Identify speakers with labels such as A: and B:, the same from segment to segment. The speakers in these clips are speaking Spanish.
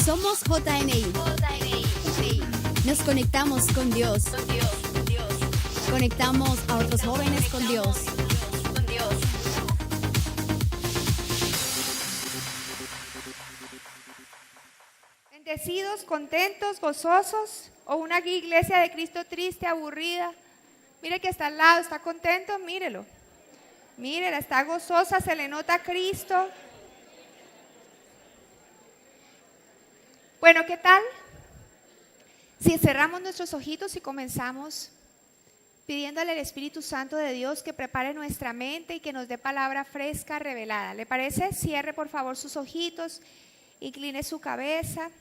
A: Somos JNI. Nos conectamos con Dios. Conectamos a otros jóvenes con Dios.
B: Bendecidos, contentos, gozosos, o una iglesia de Cristo triste, aburrida. Mire que está al lado, está contento, mírelo. Mírela, está gozosa, se le nota a Cristo. Bueno, ¿qué tal? Si cerramos nuestros ojitos y comenzamos pidiéndole al Espíritu Santo de Dios que prepare nuestra mente y que nos dé palabra fresca, revelada. ¿Le parece? Cierre por favor sus ojitos, incline su cabeza.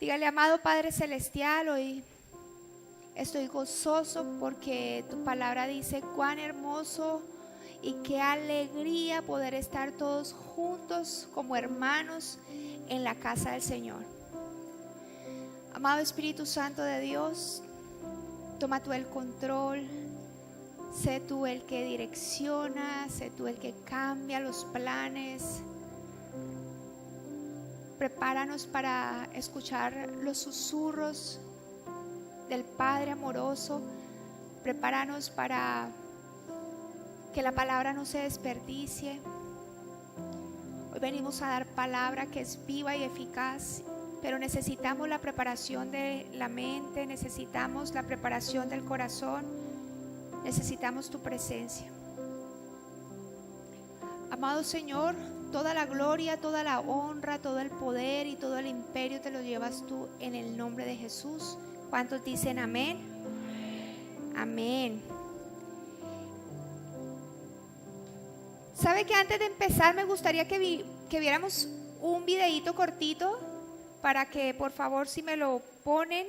B: Dígale, amado Padre Celestial, hoy estoy gozoso porque tu palabra dice cuán hermoso y qué alegría poder estar todos juntos como hermanos en la casa del Señor. Amado Espíritu Santo de Dios, toma tú el control, sé tú el que direcciona, sé tú el que cambia los planes. Prepáranos para escuchar los susurros del Padre amoroso. Prepáranos para que la palabra no se desperdicie. Hoy venimos a dar palabra que es viva y eficaz, pero necesitamos la preparación de la mente, necesitamos la preparación del corazón, necesitamos tu presencia. Amado Señor, toda la gloria, toda la honra, todo el poder y todo el imperio te lo llevas tú en el nombre de Jesús. ¿Cuántos dicen amén? Amén. ¿Sabe que antes de empezar me gustaría que viéramos un videíto cortito para que por favor si me lo ponen?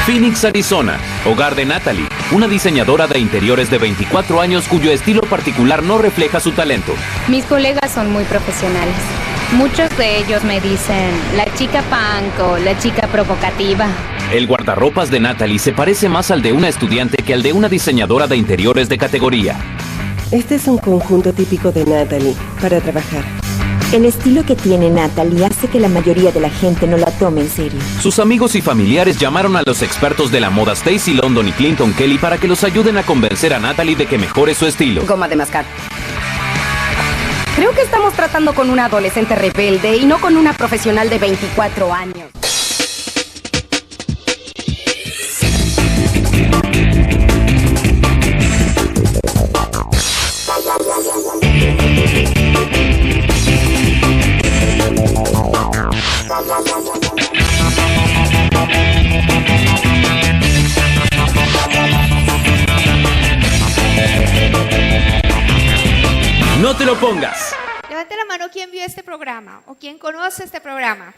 C: Phoenix, Arizona, hogar de Natalie, una diseñadora de interiores de 24 años cuyo estilo particular no refleja su talento.
D: Mis colegas son muy profesionales. Muchos de ellos me dicen la chica punk o la chica provocativa.
C: El guardarropas de Natalie se parece más al de una estudiante que al de una diseñadora de interiores de categoría.
E: Este es un conjunto típico de Natalie para trabajar.
F: El estilo que tiene Natalie hace que la mayoría de la gente no la tome en serio.
C: Sus amigos y familiares llamaron a los expertos de la moda Stacy London y Clinton Kelly para que los ayuden a convencer a Natalie de que mejore su estilo.
G: Goma de mascar. Creo que estamos tratando con una adolescente rebelde y no con una profesional de 24 años.
C: ¡No te lo pongas!
B: Levante la mano quien vio este programa o quien conoce este programa.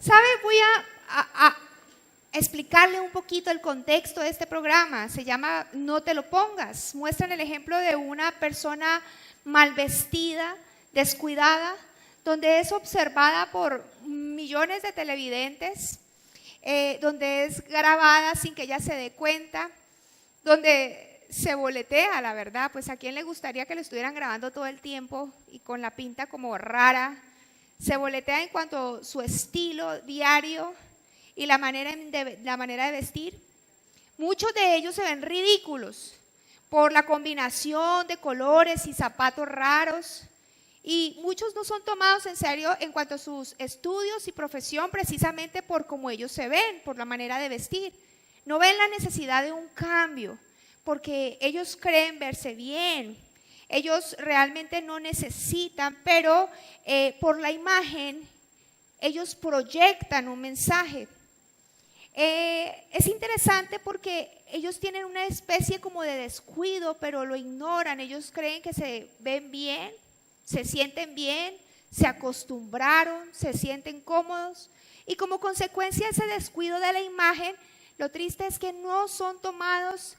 B: ¿Sabe? Voy a explicarle un poquito el contexto de este programa. Se llama No te lo pongas. Muestran el ejemplo de una persona mal vestida, descuidada, donde es observada por millones de televidentes, donde es grabada sin que ella se dé cuenta, donde se boletea, la verdad. Pues a quién le gustaría que lo estuvieran grabando todo el tiempo y con la pinta como rara. Se boletea en cuanto a su estilo diario y la manera de vestir. Muchos de ellos se ven ridículos por la combinación de colores y zapatos raros, y muchos no son tomados en serio en cuanto a sus estudios y profesión, precisamente por cómo ellos se ven, por la manera de vestir. No ven la necesidad de un cambio porque ellos creen verse bien. Ellos realmente no necesitan, pero por la imagen ellos proyectan un mensaje. Es interesante porque ellos tienen una especie como de descuido, pero lo ignoran. Ellos creen que se ven bien, se sienten bien, se acostumbraron, se sienten cómodos, y como consecuencia de ese descuido de la imagen, lo triste es que no son tomados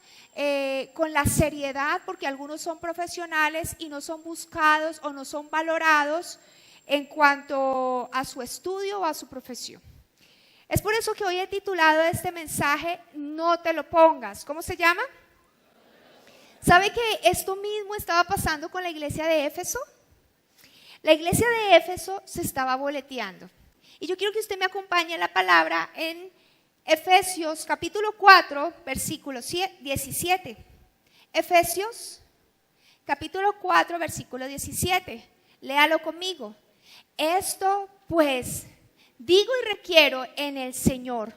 B: con la seriedad, porque algunos son profesionales y no son buscados o no son valorados en cuanto a su estudio o a su profesión. Es por eso que hoy he titulado este mensaje No te lo pongas. ¿Cómo se llama? ¿Sabe que esto mismo estaba pasando con la iglesia de Éfeso? La iglesia de Éfeso se estaba boleteando. Y yo quiero que usted me acompañe a la palabra en Efesios capítulo 4, versículo 17. Efesios capítulo 4, versículo 17. Léalo conmigo. Esto pues digo y requiero en el Señor,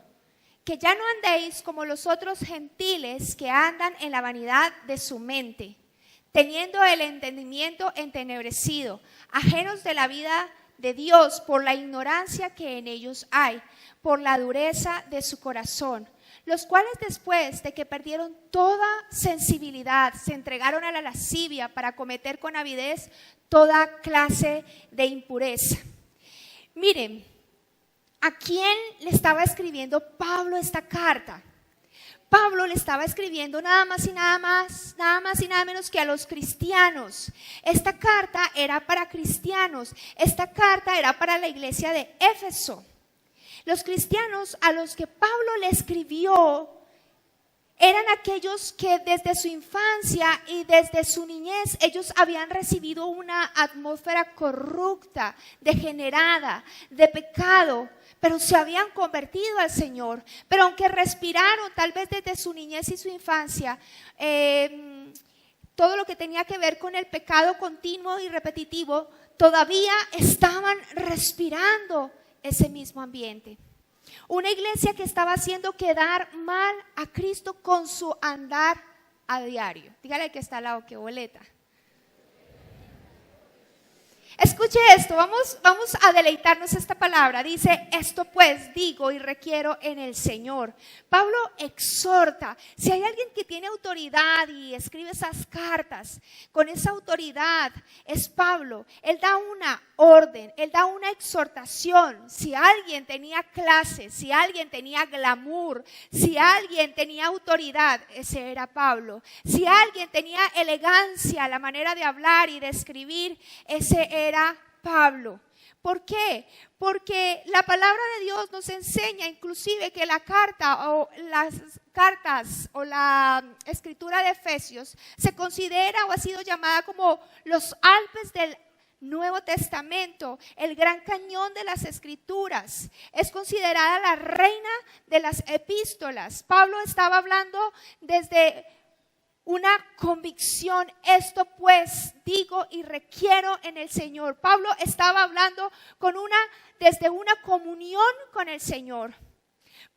B: que ya no andéis como los otros gentiles que andan en la vanidad de su mente, teniendo el entendimiento entenebrecido, ajenos de la vida de Dios por la ignorancia que en ellos hay, por la dureza de su corazón, los cuales después de que perdieron toda sensibilidad, se entregaron a la lascivia para cometer con avidez toda clase de impureza. Miren, ¿a quién le estaba escribiendo Pablo esta carta? Pablo le estaba escribiendo nada más y nada menos que a los cristianos. Esta carta era para cristianos, esta carta era para la iglesia de Éfeso. Los cristianos a los que Pablo le escribió eran aquellos que desde su infancia y desde su niñez ellos habían recibido una atmósfera corrupta, degenerada, de pecado, pero se habían convertido al Señor. Pero aunque respiraron tal vez desde su niñez y su infancia, todo lo que tenía que ver con el pecado continuo y repetitivo, todavía estaban respirando ese mismo ambiente. Una iglesia que estaba haciendo quedar mal a Cristo con su andar a diario. Dígale que está al lado, que boleta. Escuche esto, vamos a deleitarnos esta palabra. Dice, esto pues digo y requiero en el Señor. Pablo exhorta. Si hay alguien que tiene autoridad y escribe esas cartas, con esa autoridad es Pablo. Él da una orden, él da una exhortación. Si alguien tenía clase, si alguien tenía glamour, si alguien tenía autoridad, ese era Pablo. Si alguien tenía elegancia, la manera de hablar y de escribir, ese era Pablo. ¿Por qué? Porque la palabra de Dios nos enseña inclusive que la carta o las cartas o la escritura de Efesios se considera o ha sido llamada como los Alpes del Nuevo Testamento, el gran cañón de las escrituras. Es considerada la reina de las epístolas. Pablo estaba hablando desde una convicción, esto pues digo y requiero en el Señor. Pablo estaba hablando desde una comunión con el Señor.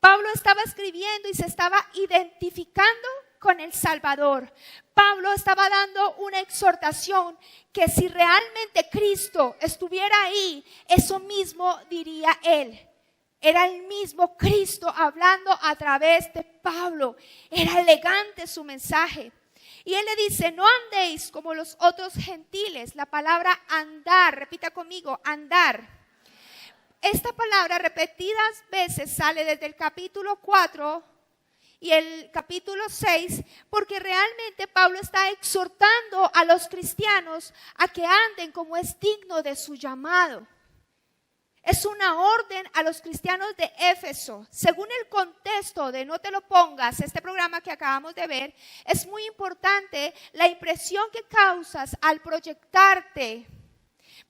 B: Pablo estaba escribiendo y se estaba identificando con el Salvador. Pablo estaba dando una exhortación que si realmente Cristo estuviera ahí, eso mismo diría él. Era el mismo Cristo hablando a través de Pablo. Era elegante su mensaje. Y él le dice, no andéis como los otros gentiles. La palabra andar, repita conmigo, andar. Esta palabra repetidas veces sale desde el capítulo 4 y el capítulo 6, porque realmente Pablo está exhortando a los cristianos a que anden como es digno de su llamado. Es una orden a los cristianos de Éfeso. Según el contexto de No te lo pongas, este programa que acabamos de ver, es muy importante la impresión que causas al proyectarte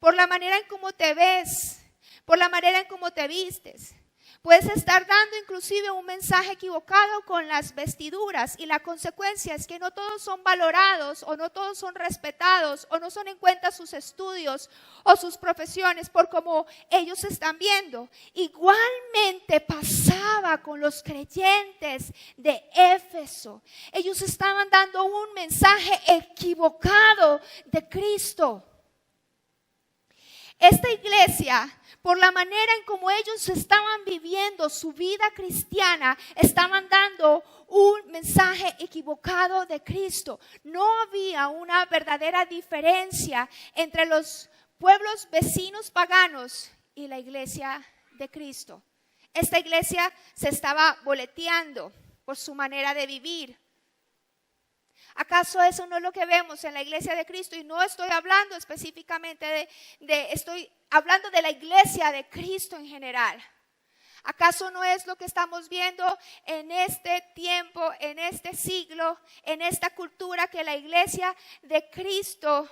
B: por la manera en cómo te ves, por la manera en cómo te vistes. Puedes estar dando inclusive un mensaje equivocado con las vestiduras y la consecuencia es que no todos son valorados o no todos son respetados o no son en cuenta sus estudios o sus profesiones por cómo ellos están viendo. Igualmente pasaba con los creyentes de Éfeso. Ellos estaban dando un mensaje equivocado de Cristo. Esta iglesia, por la manera en cómo ellos estaban viviendo su vida cristiana, estaban dando un mensaje equivocado de Cristo. No había una verdadera diferencia entre los pueblos vecinos paganos y la iglesia de Cristo. Esta iglesia se estaba boleteando por su manera de vivir. ¿Acaso eso no es lo que vemos en la iglesia de Cristo? Y no estoy hablando específicamente estoy hablando de la iglesia de Cristo en general. ¿Acaso no es lo que estamos viendo en este tiempo, en este siglo, en esta cultura, que la iglesia de Cristo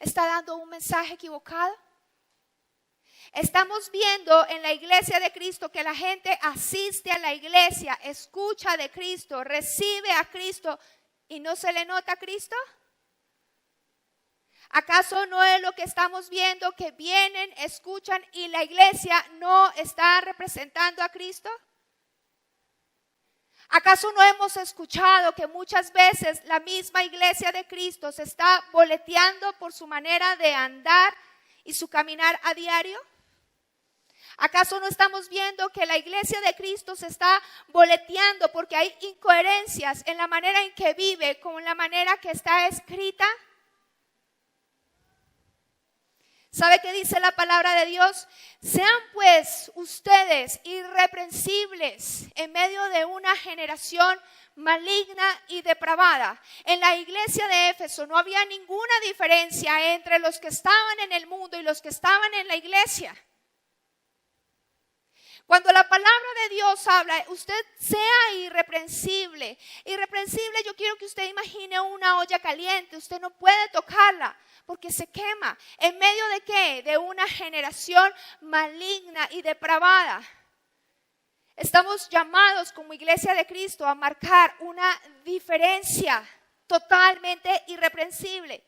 B: está dando un mensaje equivocado. Estamos viendo en la iglesia de Cristo que la gente asiste a la iglesia, escucha de Cristo, recibe a Cristo y no se le nota a Cristo. ¿Acaso no es lo que estamos viendo, que vienen, escuchan y la iglesia no está representando a Cristo? ¿Acaso no hemos escuchado que muchas veces la misma iglesia de Cristo se está boleteando por su manera de andar y su caminar a diario? ¿Acaso no estamos viendo que la iglesia de Cristo se está boleteando porque hay incoherencias en la manera en que vive con la manera que está escrita? ¿Sabe qué dice la palabra de Dios? Sean pues ustedes irreprensibles en medio de una generación maligna y depravada. En la iglesia de Éfeso no había ninguna diferencia entre los que estaban en el mundo y los que estaban en la iglesia. Cuando la palabra de Dios habla, usted sea irreprensible. Irreprensible, yo quiero que usted imagine una olla caliente. Usted no puede tocarla porque se quema. ¿En medio de qué? De una generación maligna y depravada. Estamos llamados como iglesia de Cristo a marcar una diferencia totalmente irreprensible.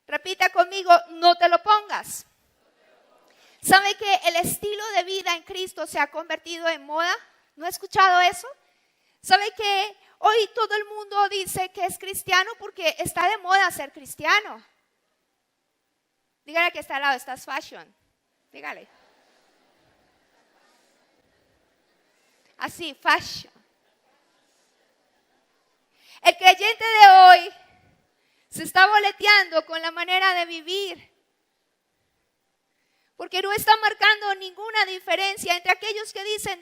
B: Repita conmigo, no te lo pongas. ¿Sabe que el estilo de vida en Cristo se ha convertido en moda? ¿No ha escuchado eso? ¿Sabe que hoy todo el mundo dice que es cristiano porque está de moda ser cristiano? Dígale que está al lado, estás fashion. Dígale. Así, fashion. El creyente de hoy se está boleteando con la manera de vivir. Porque no está marcando ninguna diferencia entre aquellos que dicen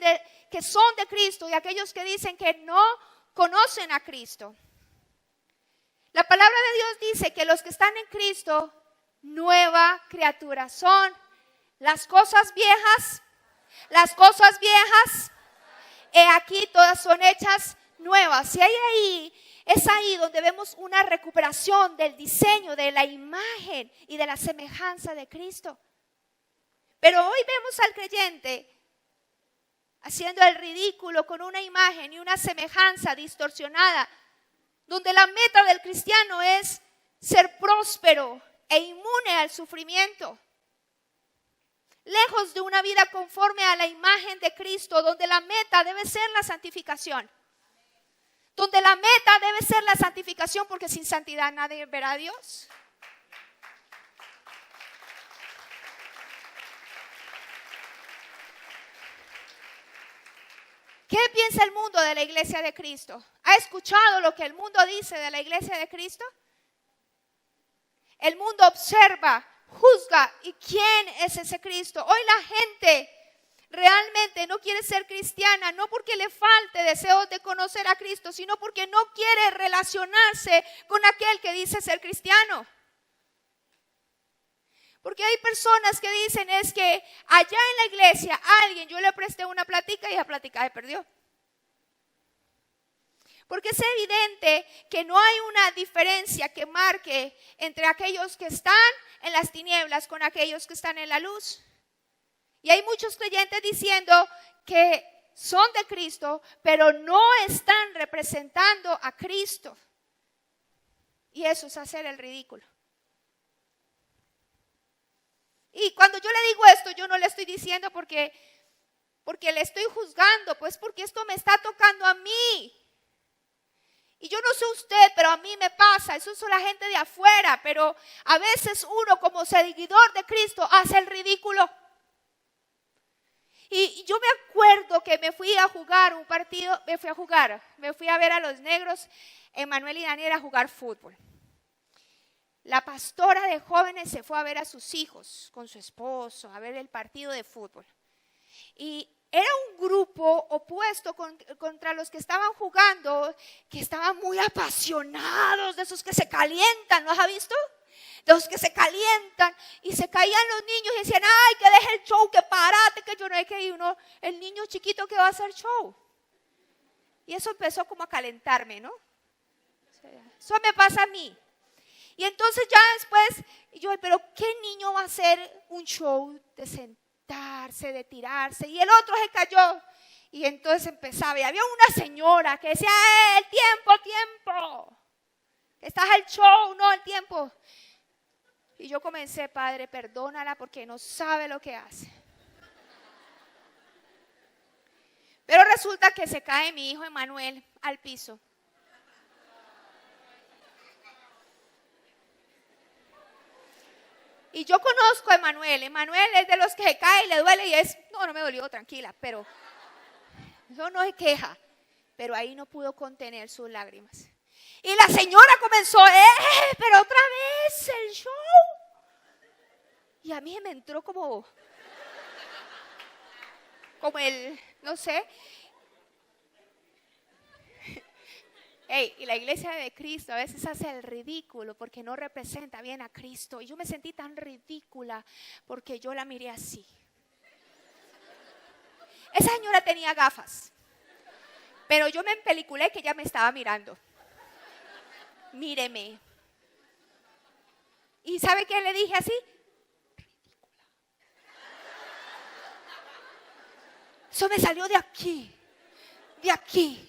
B: que son de Cristo y aquellos que dicen que no conocen a Cristo. La palabra de Dios dice que los que están en Cristo, nueva criatura son. Las cosas viejas, he aquí todas son hechas nuevas. Y es ahí donde vemos una recuperación del diseño, de la imagen y de la semejanza de Cristo. Pero hoy vemos al creyente haciendo el ridículo con una imagen y una semejanza distorsionada, donde la meta del cristiano es ser próspero e inmune al sufrimiento. Lejos de una vida conforme a la imagen de Cristo, donde la meta debe ser la santificación. Donde la meta debe ser la santificación, porque sin santidad nadie verá a Dios. ¿Qué piensa el mundo de la iglesia de Cristo? ¿Ha escuchado lo que el mundo dice de la iglesia de Cristo? El mundo observa, juzga. ¿Y quién es ese Cristo? Hoy la gente realmente no quiere ser cristiana, no porque le falte deseos de conocer a Cristo, sino porque no quiere relacionarse con aquel que dice ser cristiano. Porque hay personas que dicen es que allá en la iglesia alguien, yo le presté una plática y esa plática se perdió. Porque es evidente que no hay una diferencia que marque entre aquellos que están en las tinieblas con aquellos que están en la luz. Y hay muchos creyentes diciendo que son de Cristo, pero no están representando a Cristo. Y eso es hacer el ridículo. Y cuando yo le digo esto, yo no le estoy diciendo porque le estoy juzgando, pues porque esto me está tocando a mí. Y yo no sé usted, pero a mí me pasa, eso es la gente de afuera, pero a veces uno como seguidor de Cristo hace el ridículo. Y yo me acuerdo que me fui a jugar un partido, me fui a ver a los negros, Emanuel y Daniel, a jugar fútbol. La pastora de jóvenes se fue a ver a sus hijos con su esposo, a ver el partido de fútbol. Y era un grupo opuesto contra los que estaban jugando, que estaban muy apasionados, de esos que se calientan, ¿los ha visto? De los que se calientan y se caían los niños y decían, ay, que deje el show, que parate, que yo no hay que ir. El niño chiquito que va a hacer show. Y eso empezó como a calentarme, ¿no? Eso me pasa a mí. Y entonces ya después, yo, pero ¿qué niño va a hacer un show de sentarse, de tirarse? Y el otro se cayó. Y entonces empezaba, y había una señora que decía, el tiempo, estás al show, no el tiempo. Y yo comencé, Padre, perdónala porque no sabe lo que hace. Pero resulta que se cae mi hijo Emanuel al piso. Y yo conozco a Emanuel. Emanuel es de los que se cae y le duele y es, no me dolió, tranquila, pero eso no se queja. Pero ahí no pudo contener sus lágrimas. Y la señora comenzó, pero otra vez el show. Y a mí me entró como el, no sé. Y la iglesia de Cristo a veces hace el ridículo porque no representa bien a Cristo. Y yo me sentí tan ridícula porque yo la miré así. Esa señora tenía gafas, pero yo me empeliculé que ella me estaba mirando. Míreme. ¿Y sabe qué le dije así? Ridícula. Eso me salió de aquí. De aquí.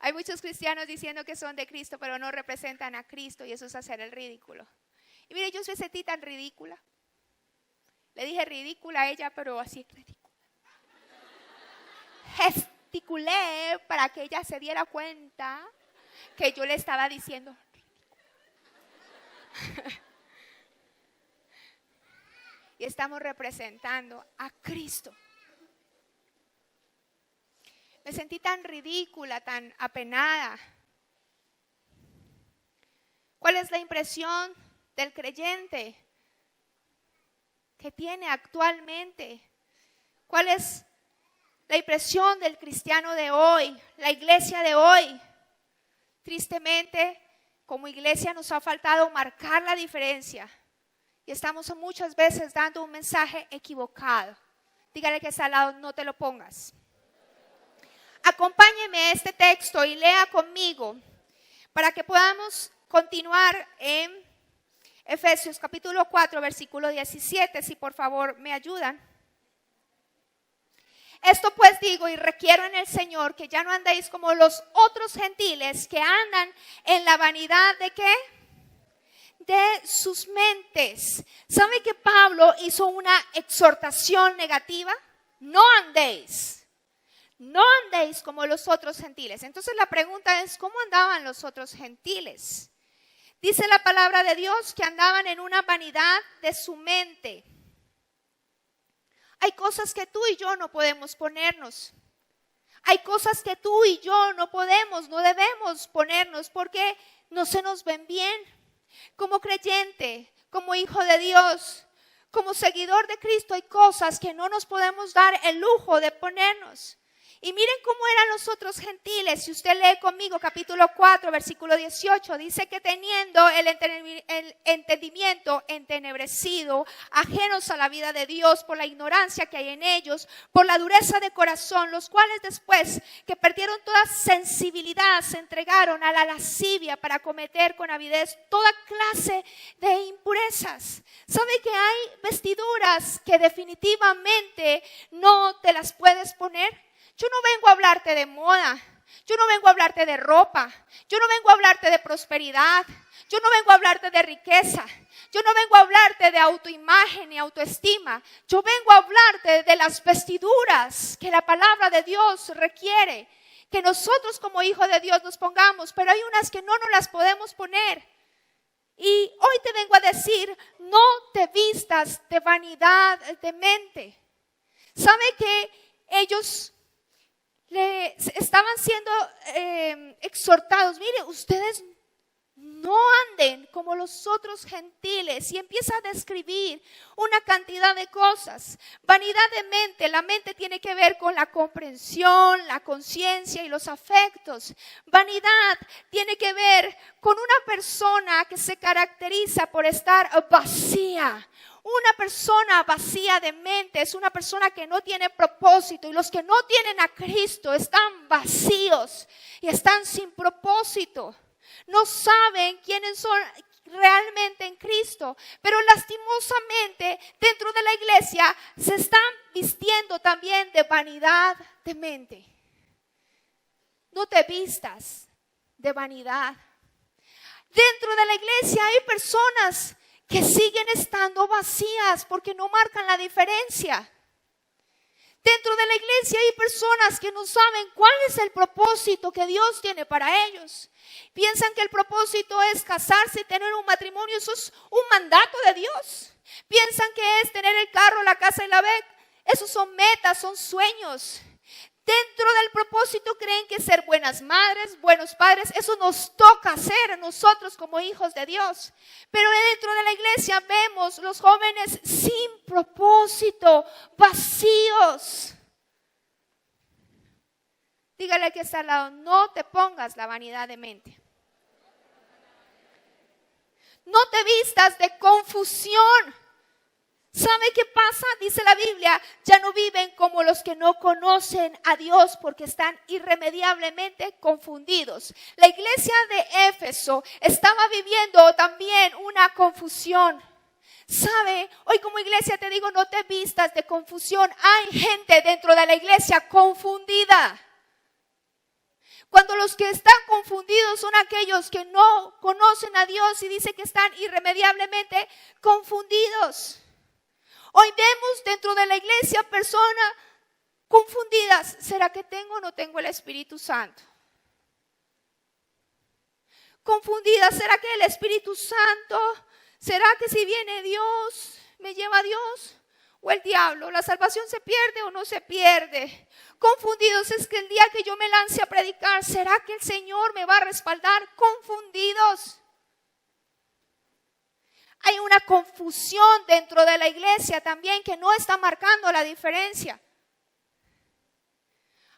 B: Hay muchos cristianos diciendo que son de Cristo, pero no representan a Cristo y eso es hacer el ridículo. Y mire, yo me sentí tan ridícula. Le dije ridícula a ella, pero así ridícula. Gesticulé para que ella se diera cuenta que yo le estaba diciendo ridícula. Y estamos representando a Cristo. Me sentí tan ridícula, tan apenada. ¿Cuál es la impresión del creyente que tiene actualmente? ¿Cuál es la impresión del cristiano de hoy, la iglesia de hoy? Tristemente, como iglesia nos ha faltado marcar la diferencia y estamos muchas veces dando un mensaje equivocado. Dígale que está al lado, no te lo pongas. Acompáñeme a este texto y lea conmigo para que podamos continuar en Efesios capítulo 4, versículo 17, si por favor me ayudan. Esto pues digo y requiero en el Señor que ya no andéis como los otros gentiles que andan en la vanidad ¿de qué? De sus mentes. ¿Sabe que Pablo hizo una exhortación negativa? No andéis. No andéis como los otros gentiles. Entonces la pregunta es, ¿cómo andaban los otros gentiles? Dice la palabra de Dios que andaban en una vanidad de su mente. Hay cosas que tú y yo no podemos ponernos. Hay cosas que tú y yo no podemos, no debemos ponernos porque no se nos ven bien. Como creyente, como hijo de Dios, como seguidor de Cristo, hay cosas que no nos podemos dar el lujo de ponernos. Y miren cómo eran los otros gentiles. Si usted lee conmigo capítulo 4, versículo 18, dice que teniendo el entendimiento entenebrecido, ajenos a la vida de Dios por la ignorancia que hay en ellos, por la dureza de corazón, los cuales después que perdieron toda sensibilidad se entregaron a la lascivia para cometer con avidez toda clase de impurezas. ¿Sabe que hay vestiduras que definitivamente no te las puedes poner? Yo no vengo a hablarte de moda, yo no vengo a hablarte de ropa, yo no vengo a hablarte de prosperidad, yo no vengo a hablarte de riqueza, yo no vengo a hablarte de autoimagen ni autoestima, yo vengo a hablarte de las vestiduras que la palabra de Dios requiere, que nosotros como hijos de Dios nos pongamos, pero hay unas que no nos las podemos poner. Y hoy te vengo a decir, no te vistas de vanidad de mente. ¿Sabe que ellos estaban siendo exhortados? Mire, ustedes no anden como los otros gentiles, y empieza a describir una cantidad de cosas. Vanidad de mente, la mente tiene que ver con la comprensión, la conciencia y los afectos. Vanidad tiene que ver con una persona que se caracteriza por estar vacía. Una persona vacía de mente es una persona que no tiene propósito, y los que no tienen a Cristo están vacíos y están sin propósito. No saben quiénes son realmente en Cristo, pero lastimosamente dentro de la iglesia se están vistiendo también de vanidad de mente. No te vistas de vanidad. Dentro de la iglesia hay personas que siguen estando vacías porque no marcan la diferencia. Dentro de la iglesia hay personas que no saben cuál es el propósito que Dios tiene para ellos. Piensan que el propósito es casarse y tener un matrimonio. Eso es un mandato de Dios. Piensan que es tener el carro, la casa y la beca. Esos son metas, son sueños. Dentro del propósito creen que ser buenas madres, buenos padres, eso nos toca hacer a nosotros como hijos de Dios. Pero dentro de la iglesia vemos los jóvenes sin propósito, vacíos. Dígale que está al lado, no te pongas la vanidad de mente. No te vistas de confusión. ¿Sabe qué pasa? Dice la Biblia, ya no viven como los que no conocen a Dios porque están irremediablemente confundidos. La iglesia de Éfeso estaba viviendo también una confusión. ¿Sabe? Hoy como iglesia te digo, no te vistas de confusión. Hay gente dentro de la iglesia confundida. Cuando los que están confundidos son aquellos que no conocen a Dios y dice que están irremediablemente confundidos. Hoy vemos dentro de la iglesia personas confundidas. ¿Será que tengo o no tengo el Espíritu Santo? Confundidas. ¿Será que el Espíritu Santo? ¿Será que si viene Dios, me lleva a Dios? ¿O el diablo? ¿La salvación se pierde o no se pierde? Confundidos. Es que el día que yo me lance a predicar, ¿será que el Señor me va a respaldar? Confundidos. Hay una confusión dentro de la iglesia también que no está marcando la diferencia.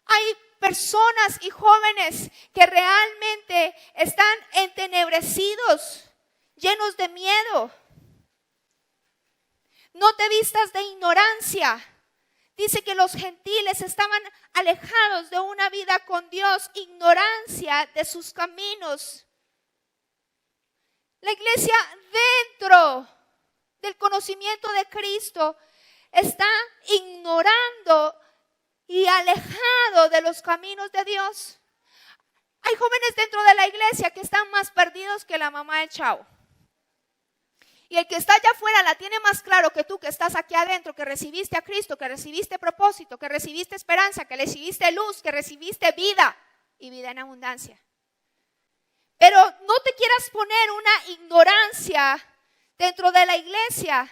B: Hay personas y jóvenes que realmente están entenebrecidos, llenos de miedo. No te vistas de ignorancia. Dice que los gentiles estaban alejados de una vida con Dios, ignorancia de sus caminos. La iglesia dentro del conocimiento de Cristo está ignorando y alejado de los caminos de Dios. Hay jóvenes dentro de la iglesia que están más perdidos que la mamá del chavo. Y el que está allá afuera la tiene más claro que tú que estás aquí adentro, que recibiste a Cristo, que recibiste propósito, que recibiste esperanza, que recibiste luz, que recibiste vida y vida en abundancia. Pero no te quieras poner una ignorancia dentro de la iglesia.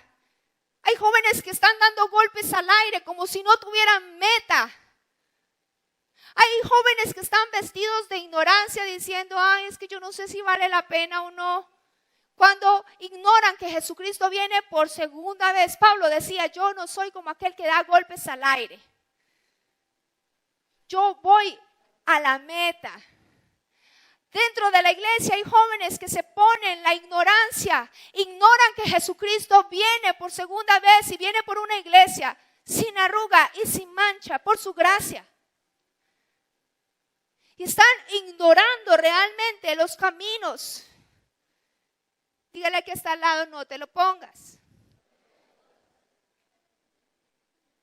B: Hay jóvenes que están dando golpes al aire como si no tuvieran meta. Hay jóvenes que están vestidos de ignorancia diciendo, ay, es que yo no sé si vale la pena o no. Cuando ignoran que Jesucristo viene por segunda vez. Pablo decía, yo no soy como aquel que da golpes al aire. Yo voy a la meta. Dentro de la iglesia hay jóvenes que se ponen la ignorancia, ignoran que Jesucristo viene por segunda vez y viene por una iglesia sin arruga y sin mancha, por su gracia. Y están ignorando realmente los caminos. Dígale que está al lado, no te lo pongas.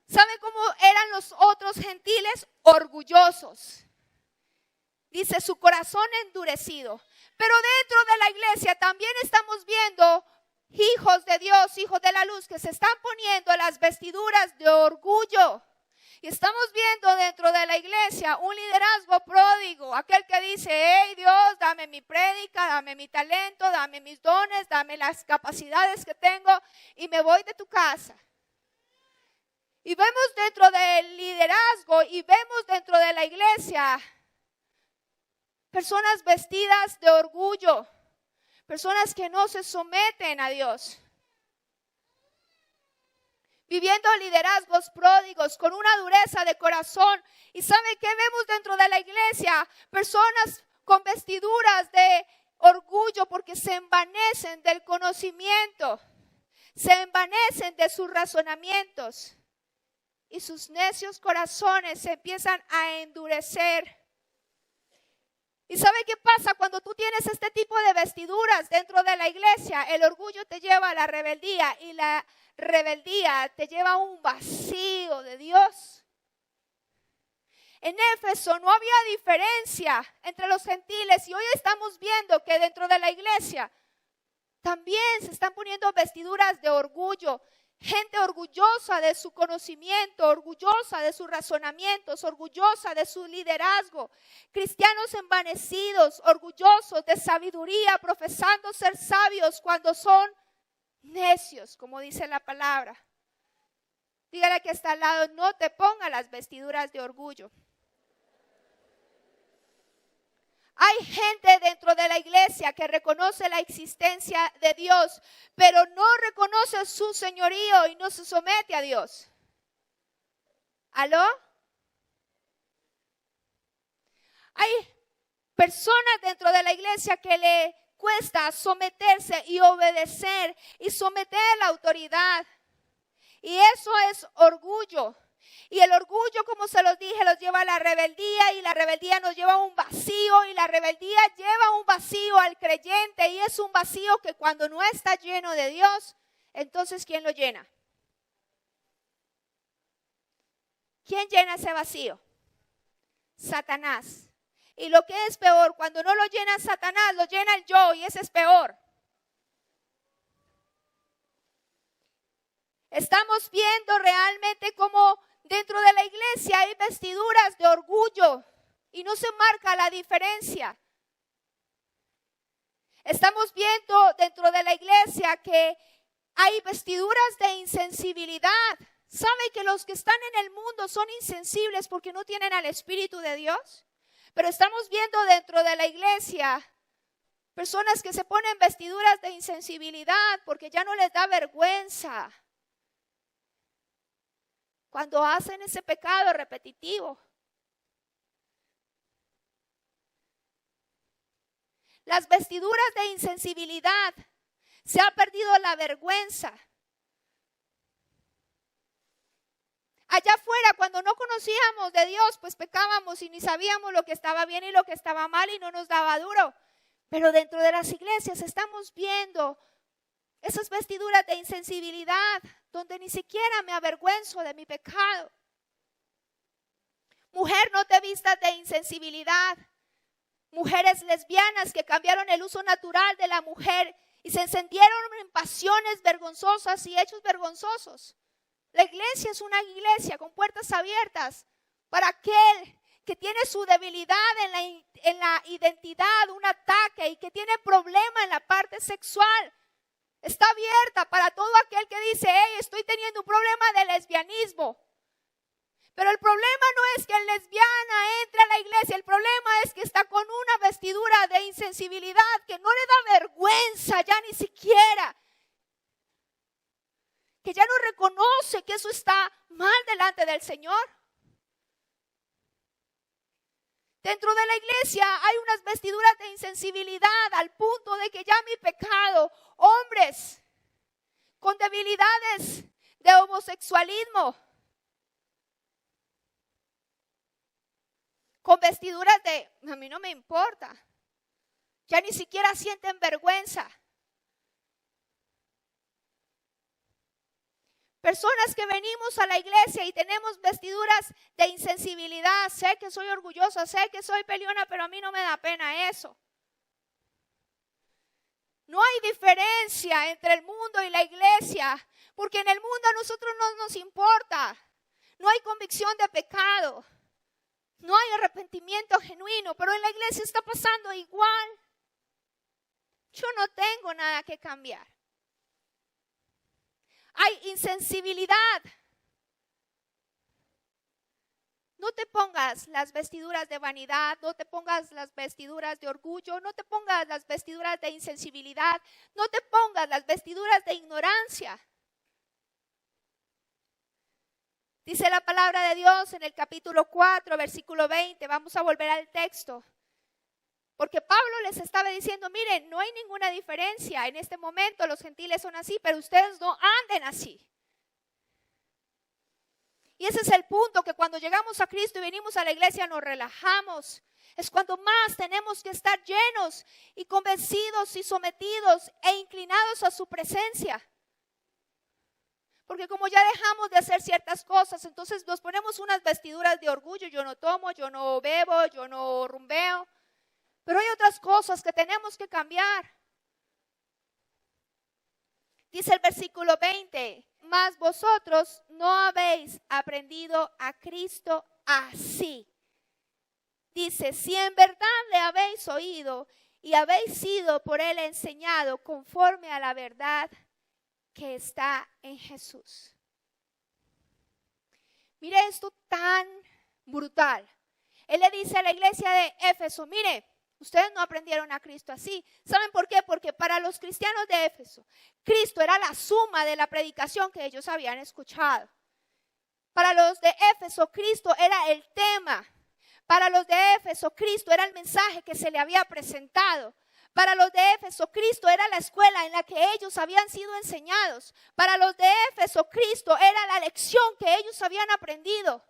B: ¿Sabe cómo eran los otros gentiles? Orgullosos. Dice su corazón endurecido. Pero dentro de la iglesia también estamos viendo hijos de Dios, hijos de la luz, que se están poniendo las vestiduras de orgullo. Y estamos viendo dentro de la iglesia un liderazgo pródigo, aquel que dice, hey Dios, dame mi prédica, dame mi talento, dame mis dones, dame las capacidades que tengo y me voy de tu casa. Y vemos dentro del liderazgo y vemos dentro de la iglesia personas vestidas de orgullo, personas que no se someten a Dios. Viviendo liderazgos pródigos con una dureza de corazón. ¿Y sabe qué vemos dentro de la iglesia? Personas con vestiduras de orgullo porque se envanecen del conocimiento. se envanecen de sus razonamientos y sus necios corazones se empiezan a endurecer. ¿Y sabe qué pasa cuando tú tienes este tipo de vestiduras dentro de la iglesia? El orgullo te lleva a la rebeldía y la rebeldía te lleva a un vacío de Dios. En Éfeso no había diferencia entre los gentiles y hoy estamos viendo que dentro de la iglesia también se están poniendo vestiduras de orgullo. Gente orgullosa de su conocimiento, orgullosa de sus razonamientos, orgullosa de su liderazgo. Cristianos envanecidos, orgullosos de sabiduría, profesando ser sabios cuando son necios, como dice la palabra. Dígale que está al lado, no te ponga las vestiduras de orgullo. Hay gente dentro de la iglesia que reconoce la existencia de Dios, pero no reconoce su señorío y no se somete a Dios. ¿Aló? Hay personas dentro de la iglesia que le cuesta someterse y obedecer y someter la autoridad. Y eso es orgullo. Y el orgullo, como se los dije, los lleva a la rebeldía y la rebeldía nos lleva a un vacío y la rebeldía lleva un vacío al creyente y es un vacío que cuando no está lleno de Dios, entonces ¿quién lo llena? ¿Quién llena ese vacío? Satanás. Y lo que es peor, cuando no lo llena Satanás, lo llena el yo y ese es peor. Estamos viendo realmente cómo dentro de la iglesia hay vestiduras de orgullo y no se marca la diferencia. Estamos viendo dentro de la iglesia que hay vestiduras de insensibilidad. ¿Sabe que los que están en el mundo son insensibles porque no tienen al Espíritu de Dios? Pero estamos viendo dentro de la iglesia personas que se ponen vestiduras de insensibilidad porque ya no les da vergüenza cuando hacen ese pecado repetitivo. Las vestiduras de insensibilidad, se ha perdido la vergüenza. Allá afuera, cuando no conocíamos de Dios, pues pecábamos y ni sabíamos lo que estaba bien y lo que estaba mal y no nos daba duro. Pero dentro de las iglesias estamos viendo esas vestiduras de insensibilidad, donde ni siquiera me avergüenzo de mi pecado. Mujer, no te vistas de insensibilidad. Mujeres lesbianas que cambiaron el uso natural de la mujer y se encendieron en pasiones vergonzosas y hechos vergonzosos. La iglesia es una iglesia con puertas abiertas para aquel que tiene su debilidad en la identidad, un ataque y que tiene problema en la parte sexual. Está abierta para todo aquel que dice, hey, estoy teniendo un problema de lesbianismo. Pero el problema no es que el lesbiana entre a la iglesia, el problema es que está con una vestidura de insensibilidad que no le da vergüenza ya ni siquiera. Que ya no reconoce que eso está mal delante del Señor. Dentro de la iglesia hay unas vestiduras de insensibilidad al punto de que ya mi pecado, hombres con debilidades de homosexualismo, con vestiduras de, a mí no me importa, ya ni siquiera sienten vergüenza. Personas que venimos a la iglesia y tenemos vestiduras de insensibilidad. Sé que soy orgullosa, sé que soy peleona, pero a mí no me da pena eso. No hay diferencia entre el mundo y la iglesia, porque en el mundo a nosotros no nos importa. No hay convicción de pecado, no hay arrepentimiento genuino, pero en la iglesia está pasando igual. Yo no tengo nada que cambiar. Hay insensibilidad. No te pongas las vestiduras de vanidad, no te pongas las vestiduras de orgullo, no te pongas las vestiduras de insensibilidad, no te pongas las vestiduras de ignorancia. Dice la palabra de Dios en el capítulo 4, versículo 20, vamos a volver al texto. Porque Pablo les estaba diciendo, miren, no hay ninguna diferencia. En este momento los gentiles son así, pero ustedes no anden así. Y ese es el punto, que cuando llegamos a Cristo y venimos a la iglesia nos relajamos. Es cuando más tenemos que estar llenos y convencidos y sometidos e inclinados a su presencia. Porque como ya dejamos de hacer ciertas cosas, entonces nos ponemos unas vestiduras de orgullo. Yo no tomo, yo no bebo, yo no rumbeo. Pero hay otras cosas que tenemos que cambiar. Dice el versículo 20, mas vosotros no habéis aprendido a Cristo así. Dice, si en verdad le habéis oído y habéis sido por él enseñado conforme a la verdad que está en Jesús. Mire esto tan brutal. Él le dice a la iglesia de Éfeso, mire, ustedes no aprendieron a Cristo así. ¿Saben por qué? Porque para los cristianos de Éfeso, Cristo era la suma de la predicación que ellos habían escuchado. Para los de Éfeso, Cristo era el tema. Para los de Éfeso, Cristo era el mensaje que se le había presentado. Para los de Éfeso, Cristo era la escuela en la que ellos habían sido enseñados. Para los de Éfeso, Cristo era la lección que ellos habían aprendido.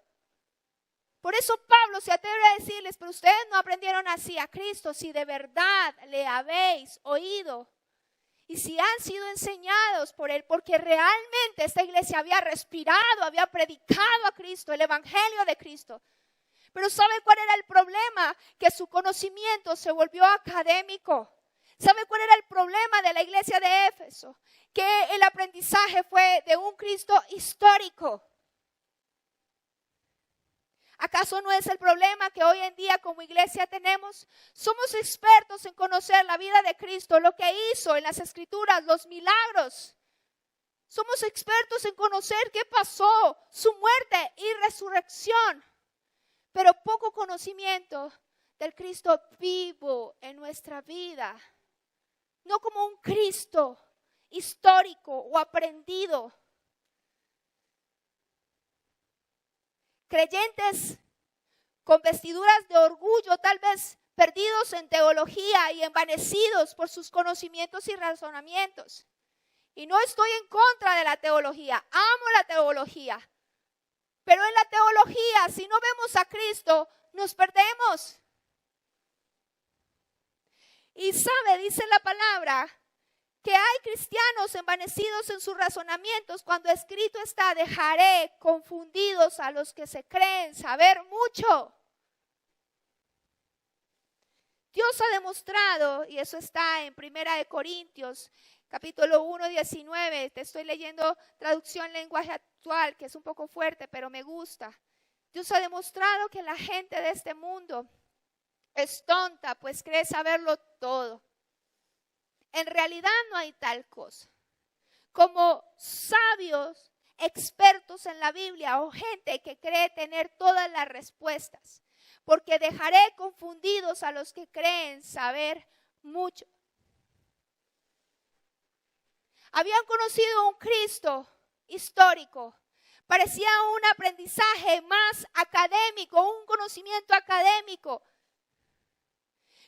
B: Por eso Pablo se atreve a decirles, pero ustedes no aprendieron así a Cristo si de verdad le habéis oído. Y si han sido enseñados por él, porque realmente esta iglesia había respirado, había predicado a Cristo, el evangelio de Cristo. Pero ¿sabe cuál era el problema? Que su conocimiento se volvió académico. ¿Sabe cuál era el problema de la iglesia de Éfeso? Que el aprendizaje fue de un Cristo histórico. ¿Acaso no es el problema que hoy en día como iglesia tenemos? Somos expertos en conocer la vida de Cristo, lo que hizo en las Escrituras, los milagros. Somos expertos en conocer qué pasó, su muerte y resurrección. Pero poco conocimiento del Cristo vivo en nuestra vida. No como un Cristo histórico o aprendido. Creyentes con vestiduras de orgullo, tal vez perdidos en teología y envanecidos por sus conocimientos y razonamientos. Y no estoy en contra de la teología, amo la teología. Pero en la teología, si no vemos a Cristo, nos perdemos. Y sabe, dice la palabra, que hay cristianos envanecidos en sus razonamientos cuando escrito está, dejaré confundidos a los que se creen saber mucho. Dios ha demostrado, y eso está en 1 Corintios, capítulo 1, 19, te estoy leyendo traducción lenguaje actual, que es un poco fuerte, pero me gusta. Dios ha demostrado que la gente de este mundo es tonta, pues cree saberlo todo. En realidad no hay tal cosa. Como sabios, expertos en la Biblia o gente que cree tener todas las respuestas, porque dejaré confundidos a los que creen saber mucho. Habían conocido un Cristo histórico. Parecía un aprendizaje más académico, un conocimiento académico.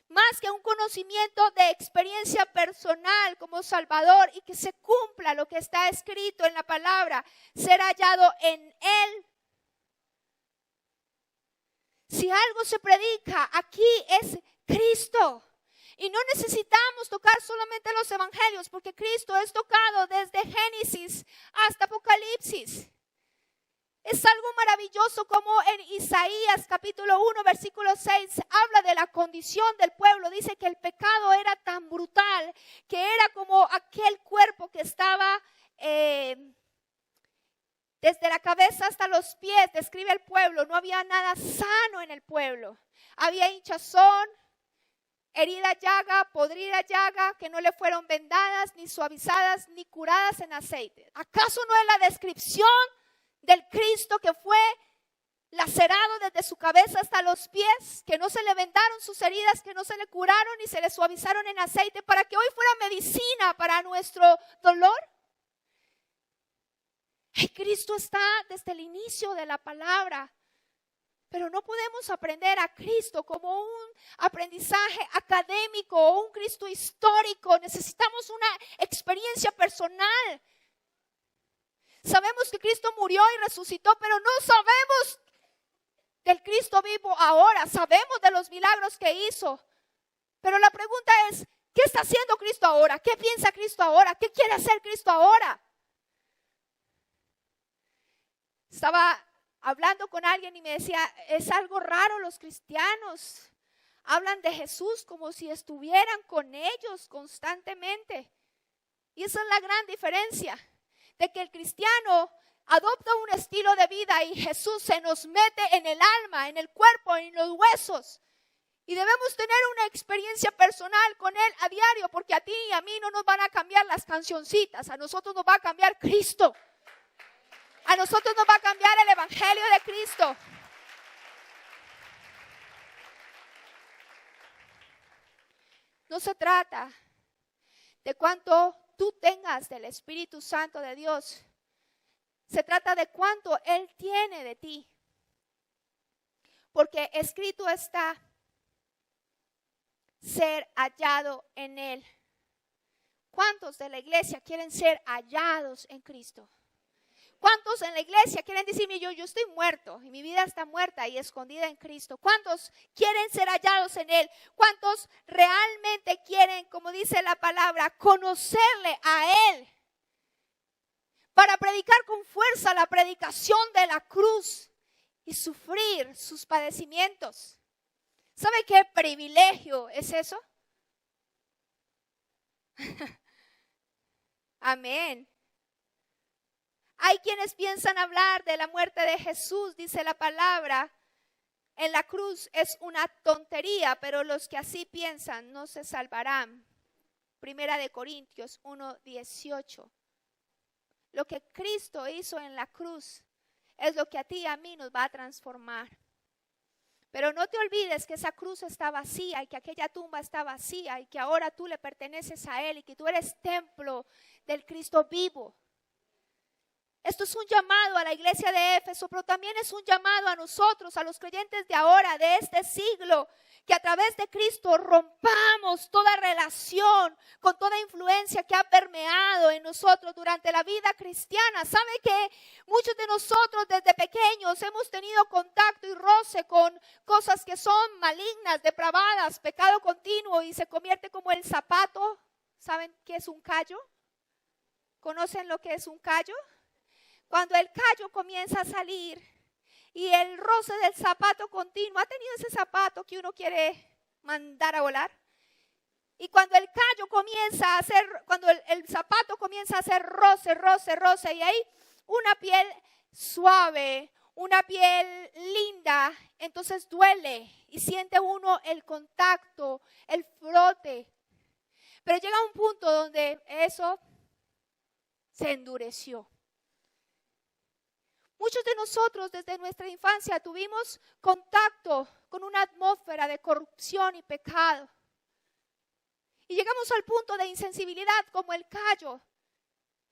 B: Más que un conocimiento de experiencia personal como Salvador y que se cumpla lo que está escrito en la palabra, ser hallado en Él. Si algo se predica, aquí es Cristo. Y no necesitamos tocar solamente los evangelios, porque Cristo es tocado desde Génesis hasta Apocalipsis. Es algo maravilloso como en Isaías capítulo 1 versículo 6 habla de la condición del pueblo. Dice que el pecado era tan brutal que era como aquel cuerpo que estaba desde la cabeza hasta los pies. Describe el pueblo, no había nada sano en el pueblo. Había hinchazón, herida llaga, podrida llaga, que no le fueron vendadas, ni suavizadas, ni curadas en aceite. ¿Acaso no es la descripción del Cristo que fue lacerado desde su cabeza hasta los pies, que no se le vendaron sus heridas, que no se le curaron ni se le suavizaron en aceite para que hoy fuera medicina para nuestro dolor? El Cristo está desde el inicio de la palabra. Pero no podemos aprender a Cristo como un aprendizaje académico o un Cristo histórico. Necesitamos una experiencia personal. Sabemos que Cristo murió y resucitó, pero no sabemos del Cristo vivo ahora. Sabemos de los milagros que hizo. Pero la pregunta es, ¿qué está haciendo Cristo ahora? ¿Qué piensa Cristo ahora? ¿Qué quiere hacer Cristo ahora? Estaba hablando con alguien y me decía, es algo raro, los cristianos hablan de Jesús como si estuvieran con ellos constantemente. Y esa es la gran diferencia, de que el cristiano adopta un estilo de vida y Jesús se nos mete en el alma, en el cuerpo, en los huesos. Y debemos tener una experiencia personal con Él a diario, porque a ti y a mí no nos van a cambiar las cancioncitas, a nosotros nos va a cambiar Cristo. A nosotros nos va a cambiar el evangelio de Cristo. No se trata de cuánto tú tengas del Espíritu Santo de Dios. Se trata de cuánto Él tiene de ti. Porque escrito está, ser hallado en Él. ¿Cuántos de la iglesia quieren ser hallados en Cristo? ¿Cuántos en la iglesia quieren decirme yo estoy muerto y mi vida está muerta y escondida en Cristo? ¿Cuántos quieren ser hallados en Él? ¿Cuántos realmente quieren, como dice la palabra, conocerle a Él? Para predicar con fuerza la predicación de la cruz y sufrir sus padecimientos. ¿Sabe qué privilegio es eso? Amén. Hay quienes piensan hablar de la muerte de Jesús, dice la palabra, en la cruz es una tontería, pero los que así piensan no se salvarán. Primera de Corintios 1:18. Lo que Cristo hizo en la cruz es lo que a ti y a mí nos va a transformar. Pero no te olvides que esa cruz está vacía y que aquella tumba está vacía y que ahora tú le perteneces a Él y que tú eres templo del Cristo vivo. Esto es un llamado a la iglesia de Éfeso, pero también es un llamado a nosotros, a los creyentes de ahora, de este siglo, que a través de Cristo rompamos toda relación con toda influencia que ha permeado en nosotros durante la vida cristiana. ¿Sabe que muchos de nosotros desde pequeños hemos tenido contacto y roce con cosas que son malignas, depravadas, pecado continuo y se convierte como el zapato? ¿Saben qué es un callo? ¿Conocen lo que es un callo? Cuando el callo comienza a salir y el roce del zapato continuo, ¿ha tenido ese zapato que uno quiere mandar a volar? Y cuando el callo comienza a hacer, cuando el zapato comienza a hacer roce, y hay una piel suave, una piel linda, entonces duele y siente uno el contacto, el frote. Pero llega un punto donde eso se endureció. Muchos de nosotros desde nuestra infancia tuvimos contacto con una atmósfera de corrupción y pecado. Y llegamos al punto de insensibilidad como el callo.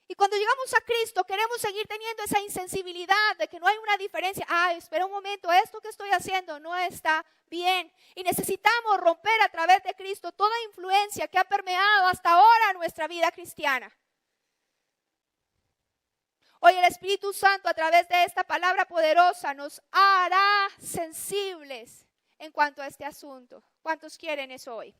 B: Y cuando llegamos a Cristo queremos seguir teniendo esa insensibilidad de que no hay una diferencia. Espera un momento, esto que estoy haciendo no está bien. Y necesitamos romper a través de Cristo toda influencia que ha permeado hasta ahora nuestra vida cristiana. Hoy el Espíritu Santo a través de esta palabra poderosa nos hará sensibles en cuanto a este asunto. ¿Cuántos quieren eso hoy?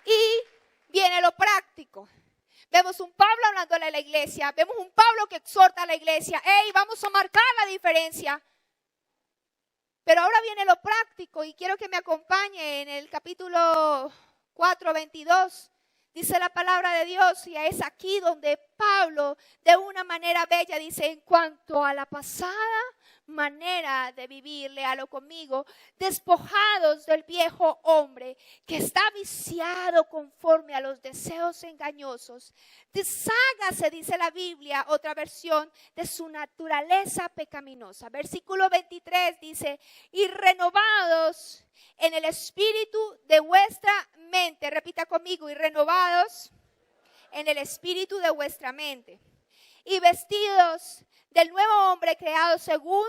B: Y viene lo práctico. Vemos un Pablo hablándole a la iglesia, vemos un Pablo que exhorta a la iglesia. Vamos a marcar la diferencia. Pero ahora viene lo práctico y quiero que me acompañe en el capítulo 4:22. Dice la palabra de Dios y es aquí donde Pablo de una manera bella dice: en cuanto a la pasada manera de vivir, léalo conmigo, despojados del viejo hombre que está viciado conforme a los deseos engañosos, deshágase, dice la Biblia, otra versión, de su naturaleza pecaminosa. Versículo 23 dice: y renovados en el espíritu de vuestra mente, repita conmigo, y renovados en el espíritu de vuestra mente y vestidos del nuevo hombre creado según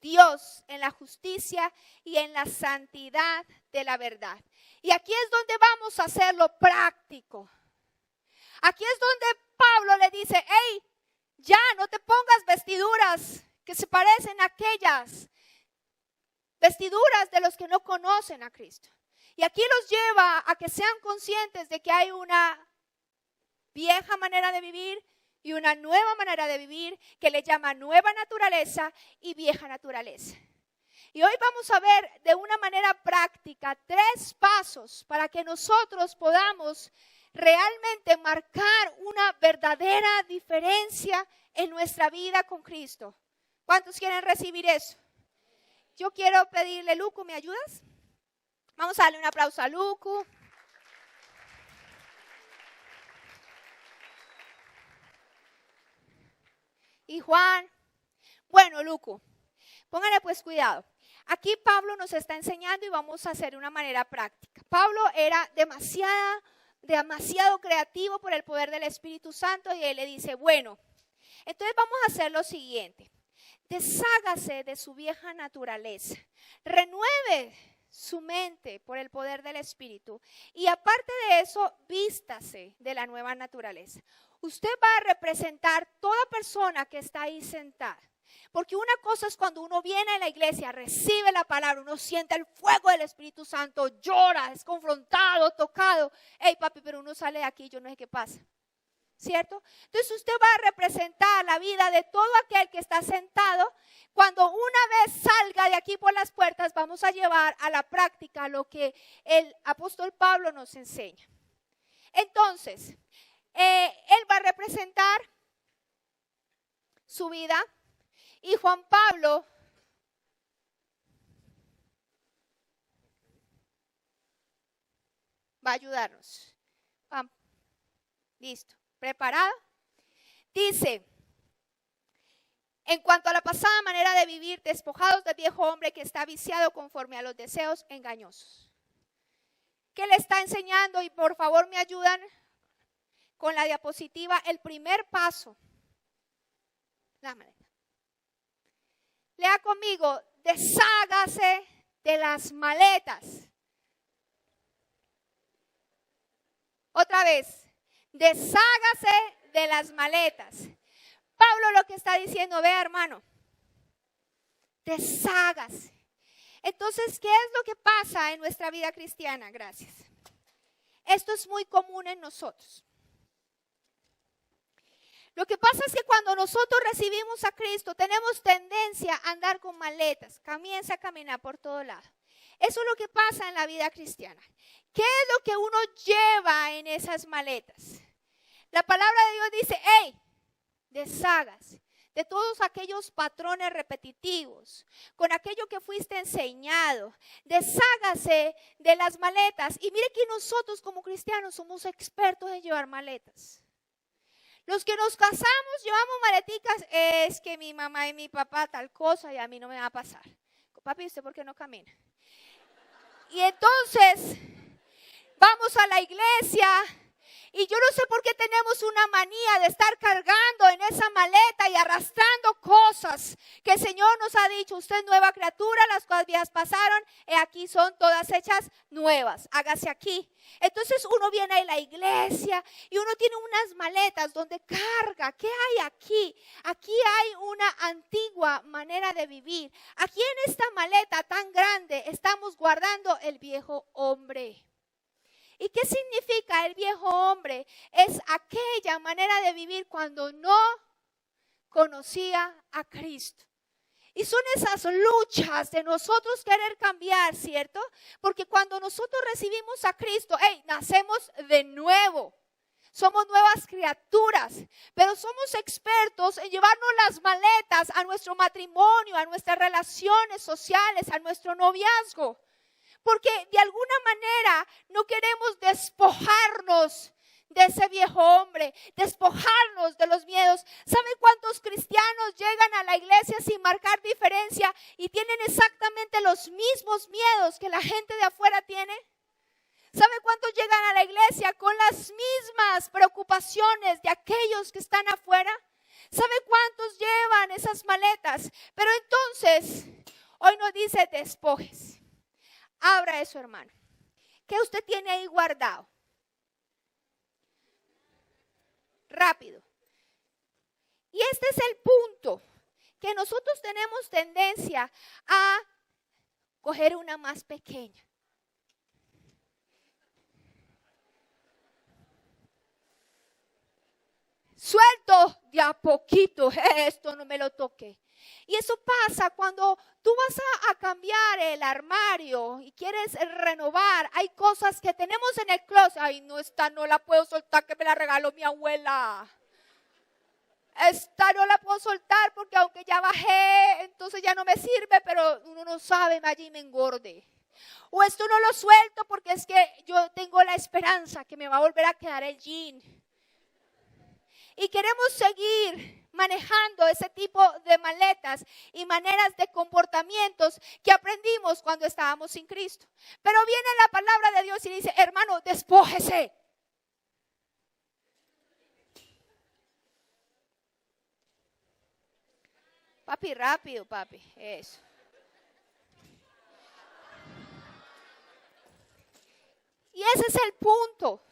B: Dios en la justicia y en la santidad de la verdad. Y aquí es donde vamos a hacerlo práctico. Aquí es donde Pablo le dice, hey, ya no te pongas vestiduras que se parecen a aquellas vestiduras de los que no conocen a Cristo. Y aquí los lleva a que sean conscientes de que hay una vieja manera de vivir y una nueva manera de vivir que le llama nueva naturaleza y vieja naturaleza. Y hoy vamos a ver de una manera práctica 3 pasos para que nosotros podamos realmente marcar una verdadera diferencia en nuestra vida con Cristo. ¿Cuántos quieren recibir eso? Yo quiero pedirle, Lucu, ¿me ayudas? Vamos a darle un aplauso a Lucu. Y Juan. Bueno, Lucu, pónganle pues cuidado. Aquí Pablo nos está enseñando y vamos a hacer de una manera práctica. Pablo era demasiado creativo por el poder del Espíritu Santo y él le dice, bueno, entonces vamos a hacer lo siguiente. Deshágase de su vieja naturaleza, renueve su mente por el poder del Espíritu y aparte de eso, vístase de la nueva naturaleza. Usted va a representar toda persona que está ahí sentada. Porque una cosa es cuando uno viene a la iglesia, recibe la palabra, uno siente el fuego del Espíritu Santo, llora, es confrontado, tocado. Hey papi, pero uno sale de aquí, yo no sé qué pasa. ¿Cierto? Entonces usted va a representar la vida de todo aquel que está sentado. Cuando una vez salga de aquí por las puertas, vamos a llevar a la práctica lo que el apóstol Pablo nos enseña. Entonces, él va a representar su vida y Juan Pablo va a ayudarnos. Listo. ¿Preparado? Dice, en cuanto a la pasada manera de vivir, despojados del viejo hombre que está viciado conforme a los deseos engañosos. ¿Qué le está enseñando? Y por favor me ayudan con la diapositiva. El primer paso. La maleta. Lea conmigo, deshágase de las maletas. Otra vez. Deshágase de las maletas. Pablo lo que está diciendo, vea hermano, deshágase. Entonces, ¿qué es lo que pasa en nuestra vida cristiana? Gracias. Esto es muy común en nosotros. Lo que pasa es que cuando nosotros recibimos a Cristo, tenemos tendencia a andar con maletas, comienza a caminar por todo lado. Eso es lo que pasa en la vida cristiana. ¿Qué es lo que uno lleva en esas maletas? La palabra de Dios dice, hey, deshágase de todos aquellos patrones repetitivos, con aquello que fuiste enseñado. Deshágase de las maletas. Y mire que nosotros como cristianos somos expertos en llevar maletas. Los que nos casamos llevamos maleticas, es que mi mamá y mi papá tal cosa y a mí no me va a pasar. Papi, ¿usted por qué no camina? Y entonces vamos a la iglesia y yo no sé por qué tenemos una manía de estar cargando en esa maleta y arrastrando cosas que el Señor nos ha dicho, usted es nueva criatura, las cosas viejas pasaron, y aquí son todas hechas nuevas, hágase aquí. Entonces uno viene a la iglesia y uno tiene unas maletas donde carga. ¿Qué hay aquí? Aquí hay una antigua manera de vivir. Aquí en esta maleta tan grande estamos guardando el viejo hombre. ¿Y qué significa el viejo hombre? Es aquella manera de vivir cuando no conocía a Cristo. Y son esas luchas de nosotros querer cambiar, ¿cierto? Porque cuando nosotros recibimos a Cristo, nacemos de nuevo. Somos nuevas criaturas, pero somos expertos en llevarnos las maletas a nuestro matrimonio, a nuestras relaciones sociales, a nuestro noviazgo. Porque de alguna manera no queremos despojarnos de ese viejo hombre, despojarnos de los miedos. ¿Saben cuántos cristianos llegan a la iglesia sin marcar diferencia y tienen exactamente los mismos miedos que la gente de afuera tiene? ¿Saben cuántos llegan a la iglesia con la las mismas preocupaciones de aquellos que están afuera. ¿Sabe cuántos llevan esas maletas? Pero entonces, hoy nos dice despojes. Abra eso, hermano. ¿Qué usted tiene ahí guardado? Rápido. Y este es el punto, que nosotros tenemos tendencia a coger una más pequeña. Suelto de a poquito, esto no me lo toque. Y eso pasa cuando tú vas a cambiar el armario y quieres renovar. Hay cosas que tenemos en el closet. Ay, no, esta no la puedo soltar, que me la regaló mi abuela. Esta no la puedo soltar porque aunque ya bajé, entonces ya no me sirve, pero uno no sabe, allí me engorde. O esto no lo suelto porque es que yo tengo la esperanza que me va a volver a quedar el jean. Y queremos seguir manejando ese tipo de maletas y maneras de comportamientos que aprendimos cuando estábamos sin Cristo. Pero viene la palabra de Dios y dice, hermano, despójese. Papi, rápido, papi, eso. Y ese es el punto.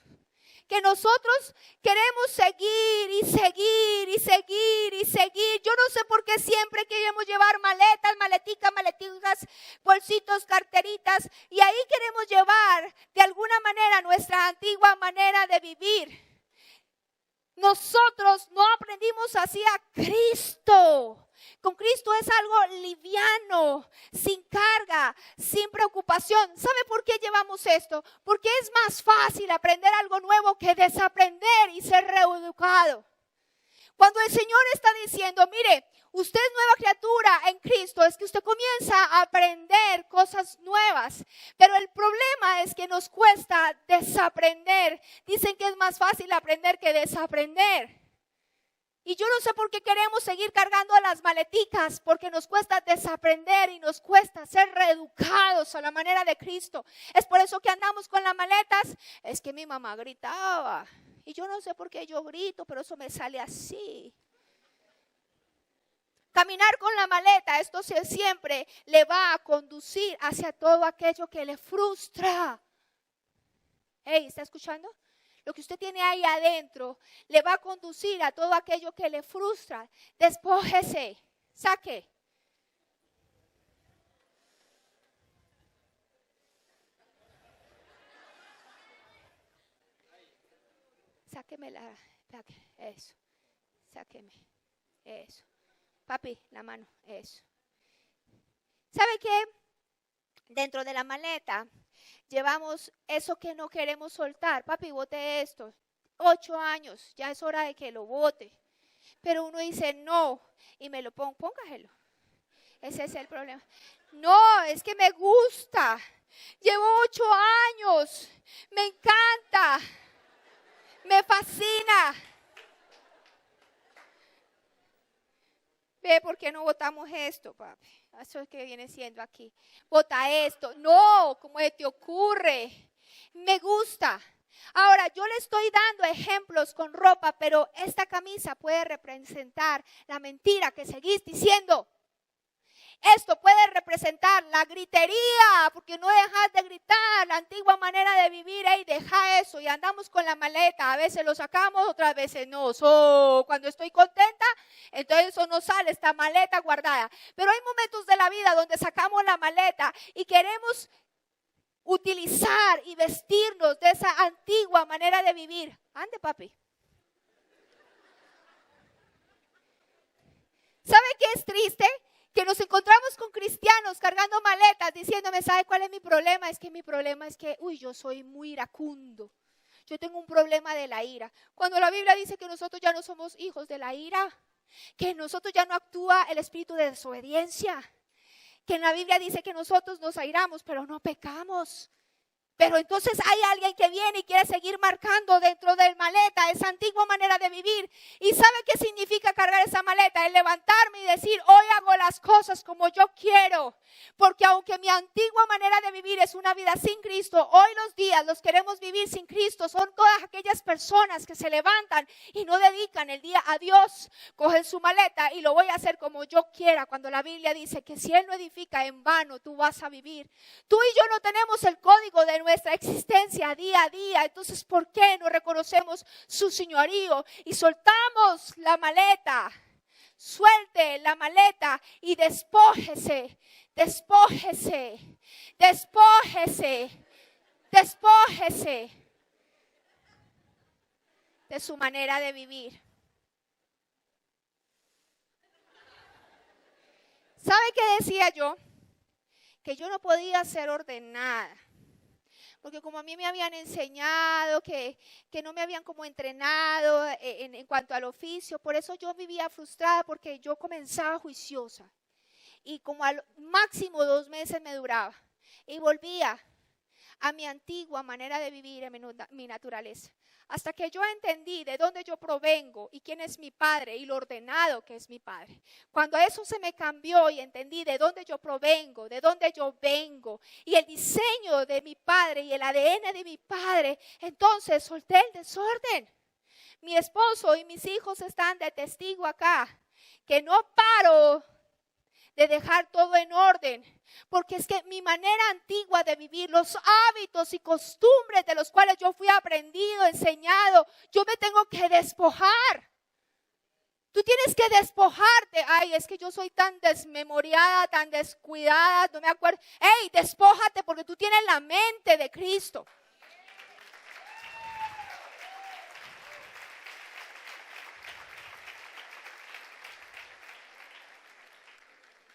B: Que nosotros queremos seguir y seguir y seguir y seguir. Yo no sé por qué siempre queremos llevar maletas, maleticas, bolsitos, carteritas. Y ahí queremos llevar de alguna manera nuestra antigua manera de vivir. Nosotros no aprendimos así a Cristo. Con Cristo es algo liviano, sin carga, sin preocupación. ¿Sabe por qué llevamos esto? Porque es más fácil aprender algo nuevo que desaprender y ser reeducado. Cuando el Señor está diciendo, mire, usted es nueva criatura en Cristo, es que usted comienza a aprender cosas nuevas. Pero el problema es que nos cuesta desaprender. Dicen que es más fácil aprender que desaprender. Y yo no sé por qué queremos seguir cargando las maleticas, porque nos cuesta desaprender y nos cuesta ser reeducados a la manera de Cristo. Es por eso que andamos con las maletas. Es que mi mamá gritaba y yo no sé por qué yo grito, pero eso me sale así. Caminar con la maleta, esto siempre le va a conducir hacia todo aquello que le frustra. Hey, ¿está escuchando? Lo que usted tiene ahí adentro le va a conducir a todo aquello que le frustra. Despójese, saque. Eso. Sáqueme, eso. Papi, la mano, eso. ¿Sabe qué? Dentro de la maleta llevamos eso que no queremos soltar. Papi, bote esto. 8 años, ya es hora de que lo bote. Pero uno dice no y me lo pongo, póngaselo. Ese es el problema. No, es que me gusta. Llevo 8 años. Me encanta. Me fascina. Ve, ¿por qué no botamos esto, papi? Eso es que viene siendo aquí. Bota esto. No, ¿cómo te ocurre? Me gusta. Ahora, yo le estoy dando ejemplos con ropa, pero esta camisa puede representar la mentira que seguís diciendo. Esto puede representar la gritería, porque no dejas de gritar, la antigua manera de vivir, y deja eso, y andamos con la maleta, a veces lo sacamos, otras veces no. Cuando estoy contenta, entonces eso no sale, esta maleta guardada. Pero hay momentos de la vida donde sacamos la maleta y queremos utilizar y vestirnos de esa antigua manera de vivir. Ande, papi. ¿Sabe qué es triste? Que nos encontramos con cristianos cargando maletas diciéndome, ¿sabe cuál es mi problema? Es que mi problema es que, yo soy muy iracundo. Yo tengo un problema de la ira. Cuando la Biblia dice que nosotros ya no somos hijos de la ira, que en nosotros ya no actúa el espíritu de desobediencia, que en la Biblia dice que nosotros nos airamos, pero no pecamos. Pero entonces hay alguien que viene y quiere seguir marcando dentro del maleta, esa antigua manera de vivir. ¿Y sabe qué significa cargar esa maleta? Es levantarme y decir, hoy hago las cosas como yo quiero. Porque aunque mi antigua manera de vivir es una vida sin Cristo, hoy los días los queremos vivir sin Cristo. Son todas aquellas personas que se levantan y no dedican el día a Dios. Cogen su maleta y lo voy a hacer como yo quiera. Cuando la Biblia dice que si Él no edifica, en vano tú vas a vivir. Tú y yo no tenemos el código de nuestra existencia día a día. Entonces, ¿por qué no reconocemos su señorío y soltamos la maleta? Suelte la maleta y despójese, despójese, despójese, despójese de su manera de vivir. ¿Sabe qué decía yo? Que yo no podía ser ordenada. Porque como a mí me habían enseñado, que no me habían como entrenado en cuanto al oficio, por eso yo vivía frustrada porque yo comenzaba juiciosa. Y como al máximo 2 meses me duraba. Y volvía a mi antigua manera de vivir en mi naturaleza. Hasta que yo entendí de dónde yo provengo y quién es mi padre y lo ordenado que es mi padre. Cuando eso se me cambió y entendí de dónde yo provengo, de dónde yo vengo y el diseño de mi padre y el ADN de mi padre, entonces solté el desorden. Mi esposo y mis hijos están de testigo acá, que no paro de dejar todo en orden, porque es que mi manera antigua de vivir, los hábitos y costumbres de los cuales yo fui aprendido, enseñado, yo me tengo que despojar. Tú tienes que despojarte. Ay, es que yo soy tan desmemoriada, tan descuidada, no me acuerdo. Ey, despójate porque tú tienes la mente de Cristo.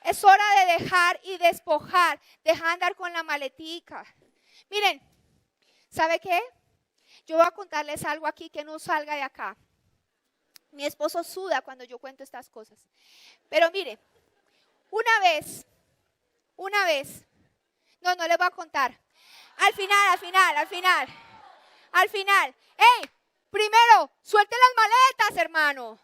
B: Es hora de dejar y despojar, dejar de andar con la maletica. Miren, ¿sabe qué? Yo voy a contarles algo aquí que no salga de acá. Mi esposo suda cuando yo cuento estas cosas. Pero mire, una vez, no les voy a contar. Al final. ¡Ey! Primero, suelte las maletas, hermano.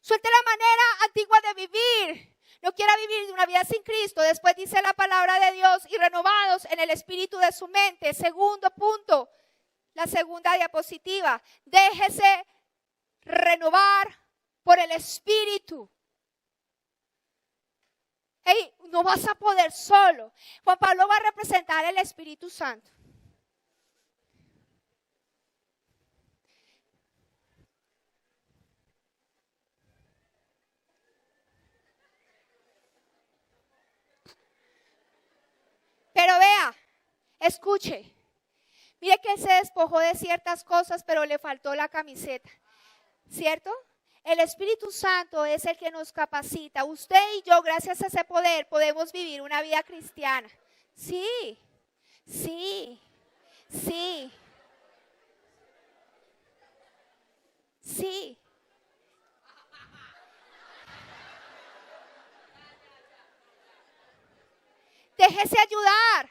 B: Suelte la manera antigua de vivir. No quiera vivir una vida sin Cristo. Después dice la palabra de Dios y renovados en el espíritu de su mente. Segundo punto, la segunda diapositiva. Déjese renovar por el espíritu. Hey, no vas a poder solo. Juan Pablo va a representar el Espíritu Santo. Pero vea, escuche. Mire que él se despojó de ciertas cosas, pero le faltó la camiseta. ¿Cierto? El Espíritu Santo es el que nos capacita. Usted y yo, gracias a ese poder, podemos vivir una vida cristiana. Sí. Déjese ayudar.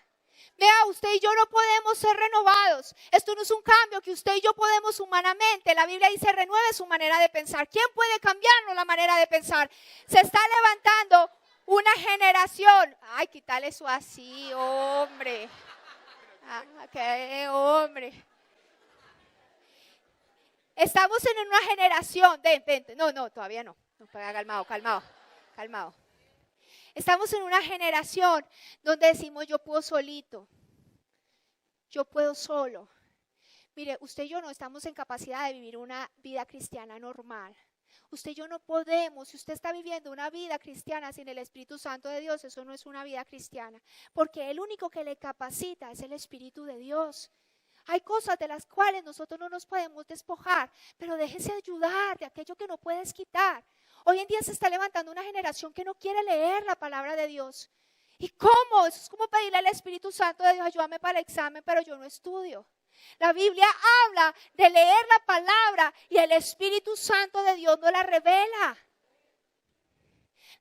B: Vea, usted y yo no podemos ser renovados. Esto no es un cambio que usted y yo podemos humanamente. La Biblia dice renueve su manera de pensar. ¿Quién puede cambiarnos la manera de pensar? Se está levantando una generación. Ay, quítale eso así, hombre. Hombre. Estamos en una generación. No, todavía no. Calmado. Estamos en una generación donde decimos yo puedo solito, yo puedo solo. Mire, usted y yo no estamos en capacidad de vivir una vida cristiana normal. Usted y yo no podemos, si usted está viviendo una vida cristiana sin el Espíritu Santo de Dios, eso no es una vida cristiana. Porque el único que le capacita es el Espíritu de Dios. Hay cosas de las cuales nosotros no nos podemos despojar, pero déjese ayudar de aquello que no puedes quitar. Hoy en día se está levantando una generación que no quiere leer la palabra de Dios. ¿Y cómo? Eso es como pedirle al Espíritu Santo de Dios, ayúdame para el examen, pero yo no estudio. La Biblia habla de leer la palabra y el Espíritu Santo de Dios no la revela.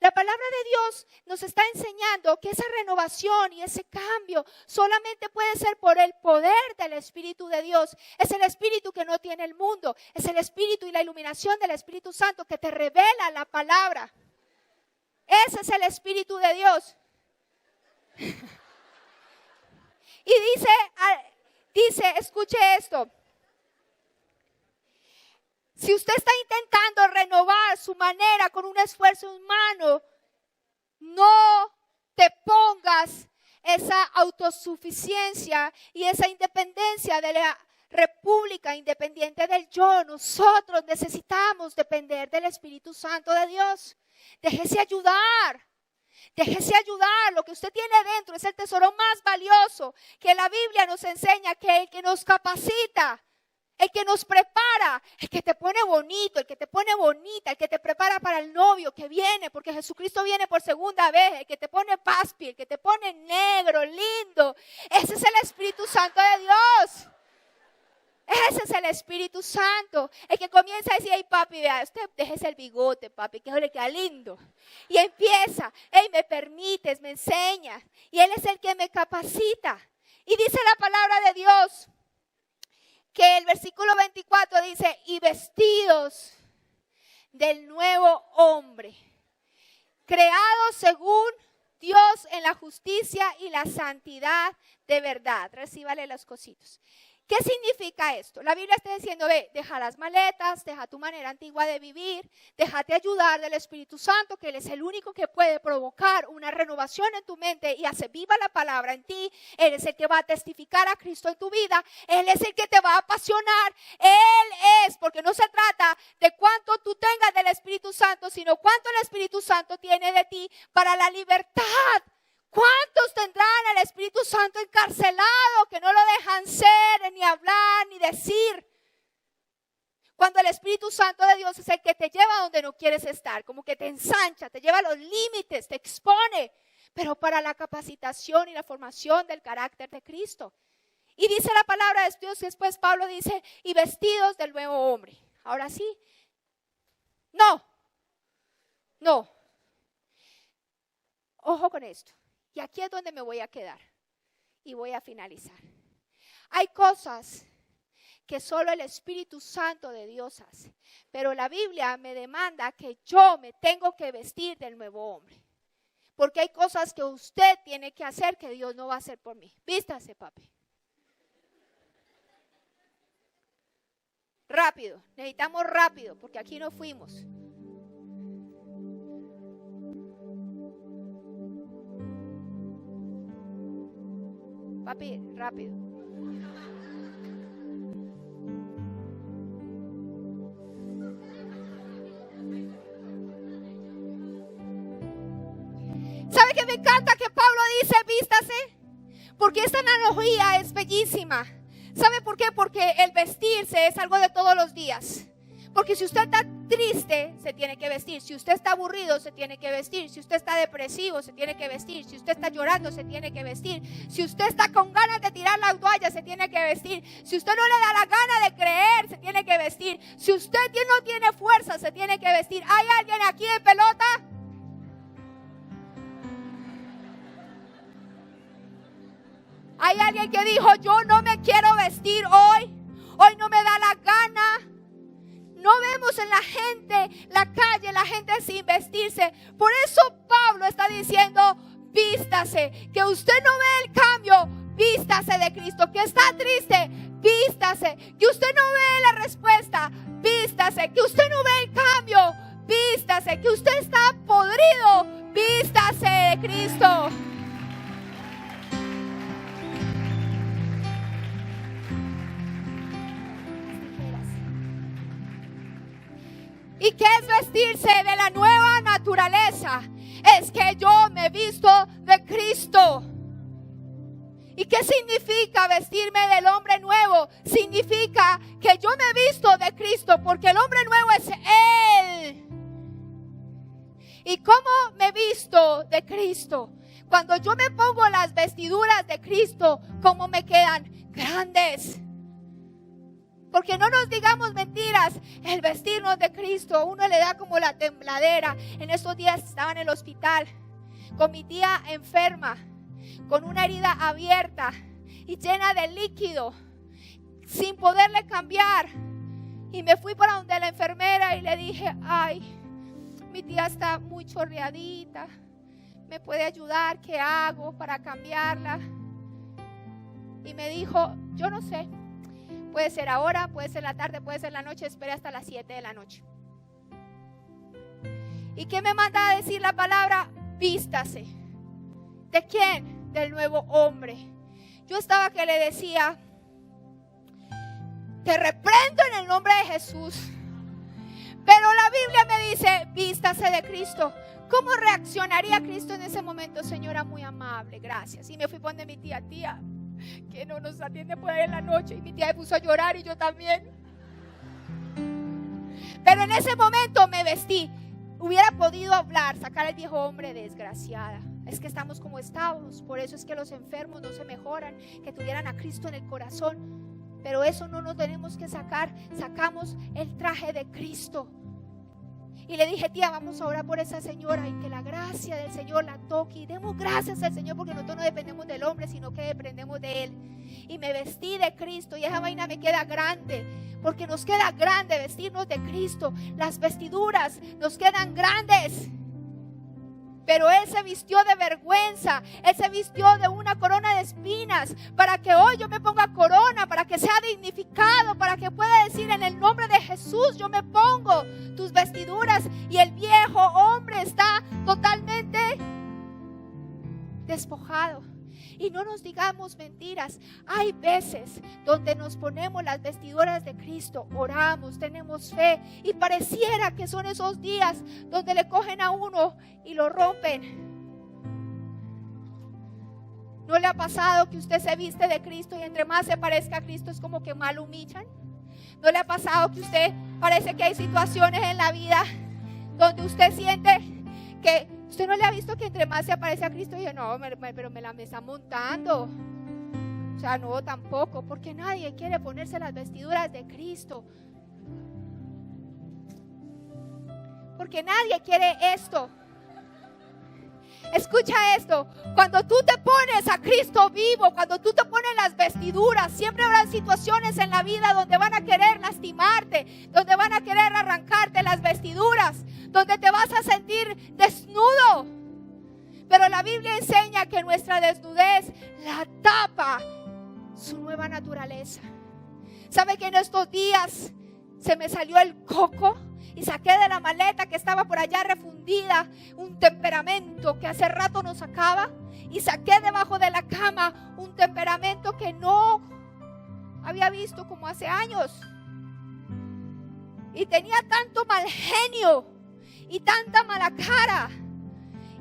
B: La palabra de Dios nos está enseñando que esa renovación y ese cambio solamente puede ser por el poder del Espíritu de Dios. Es el Espíritu que no tiene el mundo. Es el Espíritu y la iluminación del Espíritu Santo que te revela la palabra. Ese es el Espíritu de Dios. Y dice, escuche esto. Si usted está intentando renovar su manera con un esfuerzo humano, no te pongas esa autosuficiencia y esa independencia de la república independiente del yo. Nosotros necesitamos depender del Espíritu Santo de Dios. Déjese ayudar. Déjese ayudar. Lo que usted tiene dentro es el tesoro más valioso que la Biblia nos enseña, que el que nos capacita, el que nos prepara, el que te pone bonito, el que te pone bonita, el que te prepara para el novio que viene, porque Jesucristo viene por segunda vez, el que te pone paspi, el que te pone negro, lindo. Ese es el Espíritu Santo de Dios. Ese es el Espíritu Santo. El que comienza a decir, hey papi, vea, usted déjese el bigote, papi, que eso le queda lindo. Y empieza, hey, me permites, me enseñas. Y Él es el que me capacita. Y dice la palabra de Dios, que el versículo 24 dice, y vestidos del nuevo hombre, creados según Dios en la justicia y la santidad de verdad. Recíbale los cositos. ¿Qué significa esto? La Biblia está diciendo, ve, deja las maletas, deja tu manera antigua de vivir, déjate ayudar del Espíritu Santo, que Él es el único que puede provocar una renovación en tu mente y hacer viva la palabra en ti. Él es el que va a testificar a Cristo en tu vida. Él es el que te va a apasionar. Él es, porque no se trata de cuánto tú tengas del Espíritu Santo, sino cuánto el Espíritu Santo tiene de ti para la libertad. ¿Cuántos tendrán el Espíritu Santo encarcelado que no lo dejan ser, ni hablar, ni decir? Cuando el Espíritu Santo de Dios es el que te lleva donde no quieres estar, como que te ensancha, te lleva a los límites, te expone, pero para la capacitación y la formación del carácter de Cristo. Y dice la palabra de Dios, después Pablo dice, y vestidos del nuevo hombre. Ahora sí, no. Ojo con esto. Y aquí es donde me voy a quedar y voy a finalizar. Hay cosas que solo el Espíritu Santo de Dios hace, pero la Biblia me demanda que yo me tengo que vestir del nuevo hombre, porque hay cosas que usted tiene que hacer que Dios no va a hacer por mí. Vístase, papi. Rápido, necesitamos rápido, porque aquí no fuimos. Papi, rápido. ¿Sabe qué me encanta que Pablo dice vístase? Porque esta analogía es bellísima. ¿Sabe por qué? Porque el vestirse es algo de todos los días. Porque si usted está triste, se tiene que vestir. Si usted está aburrido, se tiene que vestir. Si usted está depresivo, se tiene que vestir. Si usted está llorando, se tiene que vestir. Si usted está con ganas de tirar la toalla, se tiene que vestir. Si usted no le da la gana de creer, se tiene que vestir. Si usted no tiene fuerza, se tiene que vestir. ¿Hay alguien aquí en pelota? ¿Hay alguien que dijo, yo no me quiero vestir hoy? Hoy no me da la gana. No vemos en la gente, la calle, la gente sin vestirse. Por eso Pablo está diciendo, vístase. Que usted no ve el cambio, vístase de Cristo. Que está triste, vístase. Que usted no ve la respuesta, vístase. Que usted no ve el cambio, vístase. Que usted está podrido, vístase de Cristo. ¿Y qué es vestirse de la nueva naturaleza? Es que yo me visto de Cristo. ¿Y qué significa vestirme del hombre nuevo? Significa que yo me visto de Cristo, porque el hombre nuevo es Él. ¿Y cómo me visto de Cristo? Cuando yo me pongo las vestiduras de Cristo, ¿cómo me quedan? Grandes. Porque no nos digamos mentiras, el vestirnos de Cristo a uno le da como la tembladera. En estos días estaba en el hospital con mi tía enferma, con una herida abierta y llena de líquido, sin poderle cambiar. Y me fui para donde la enfermera y le dije, ay, mi tía está muy chorreadita, ¿me puede ayudar? ¿Qué hago para cambiarla? Y me dijo, yo no sé, puede ser ahora, puede ser la tarde, puede ser la noche, espere hasta las 7 de la noche. ¿Y qué me manda a decir la palabra? Vístase. ¿De quién? Del nuevo hombre. Yo estaba que le decía, te reprendo en el nombre de Jesús. Pero la Biblia me dice, vístase de Cristo. ¿Cómo reaccionaría Cristo en ese momento? Señora, muy amable, gracias. Y me fui donde mi tía, que no nos atiende por ahí en la noche. Y mi tía me puso a llorar y yo también. Pero en ese momento me vestí. Hubiera podido hablar, sacar al viejo hombre, desgraciada. Es que estamos como estamos. Por eso es que los enfermos no se mejoran, que tuvieran a Cristo en el corazón. Pero eso no nos tenemos que sacar. Sacamos el traje de Cristo. Y le dije, tía, vamos a orar por esa señora y que la gracia del Señor la toque. Y demos gracias al Señor porque nosotros no dependemos del hombre, sino que dependemos de Él. Y me vestí de Cristo y esa vaina me queda grande. Porque nos queda grande vestirnos de Cristo. Las vestiduras nos quedan grandes. Pero Él se vistió de vergüenza. Él se vistió de una corona de espinas. Para que hoy yo me ponga corona. Para que sea dignificado. Para que pueda decir en el nombre de Jesús, yo me pongo tus vestiduras. Y el viejo hombre está totalmente despojado. Y no nos digamos mentiras. Hay veces donde nos ponemos las vestiduras de Cristo, oramos, tenemos fe y pareciera que son esos días donde le cogen a uno y lo rompen. ¿No le ha pasado que usted se viste de Cristo y entre más se parezca a Cristo es como que mal lo humillan? ¿No le ha pasado que usted parece que hay situaciones en la vida donde usted siente que usted no le ha visto que entre más se aparece a Cristo? Y yo, no, pero me está montando. O sea, no, tampoco, porque nadie quiere ponerse las vestiduras de Cristo. Porque nadie quiere esto. Escucha esto, cuando tú te pones a Cristo vivo, cuando tú te pones las vestiduras, siempre habrá situaciones en la vida donde van a querer lastimarte, donde van a querer arrancarte las vestiduras, donde te vas a sentir desnudo. Pero la Biblia enseña que nuestra desnudez la tapa su nueva naturaleza. ¿Sabe que en estos días se me salió el coco? Y saqué de la maleta que estaba por allá refundida un temperamento que hace rato no sacaba. Y saqué debajo de la cama un temperamento que no había visto como hace años. Y tenía tanto mal genio y tanta mala cara.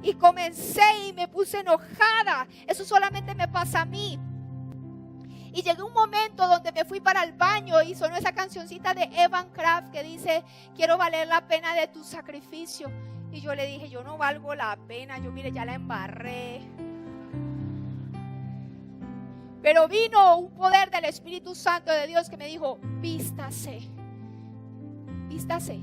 B: Y comencé y me puse enojada. Eso solamente me pasa a mí. Y llegué a un momento donde me fui para el baño y sonó esa cancioncita de Evan Kraft que dice, quiero valer la pena de tu sacrificio. Y yo le dije, yo no valgo la pena, yo mire, ya la embarré. Pero vino un poder del Espíritu Santo de Dios que me dijo, vístase, vístase.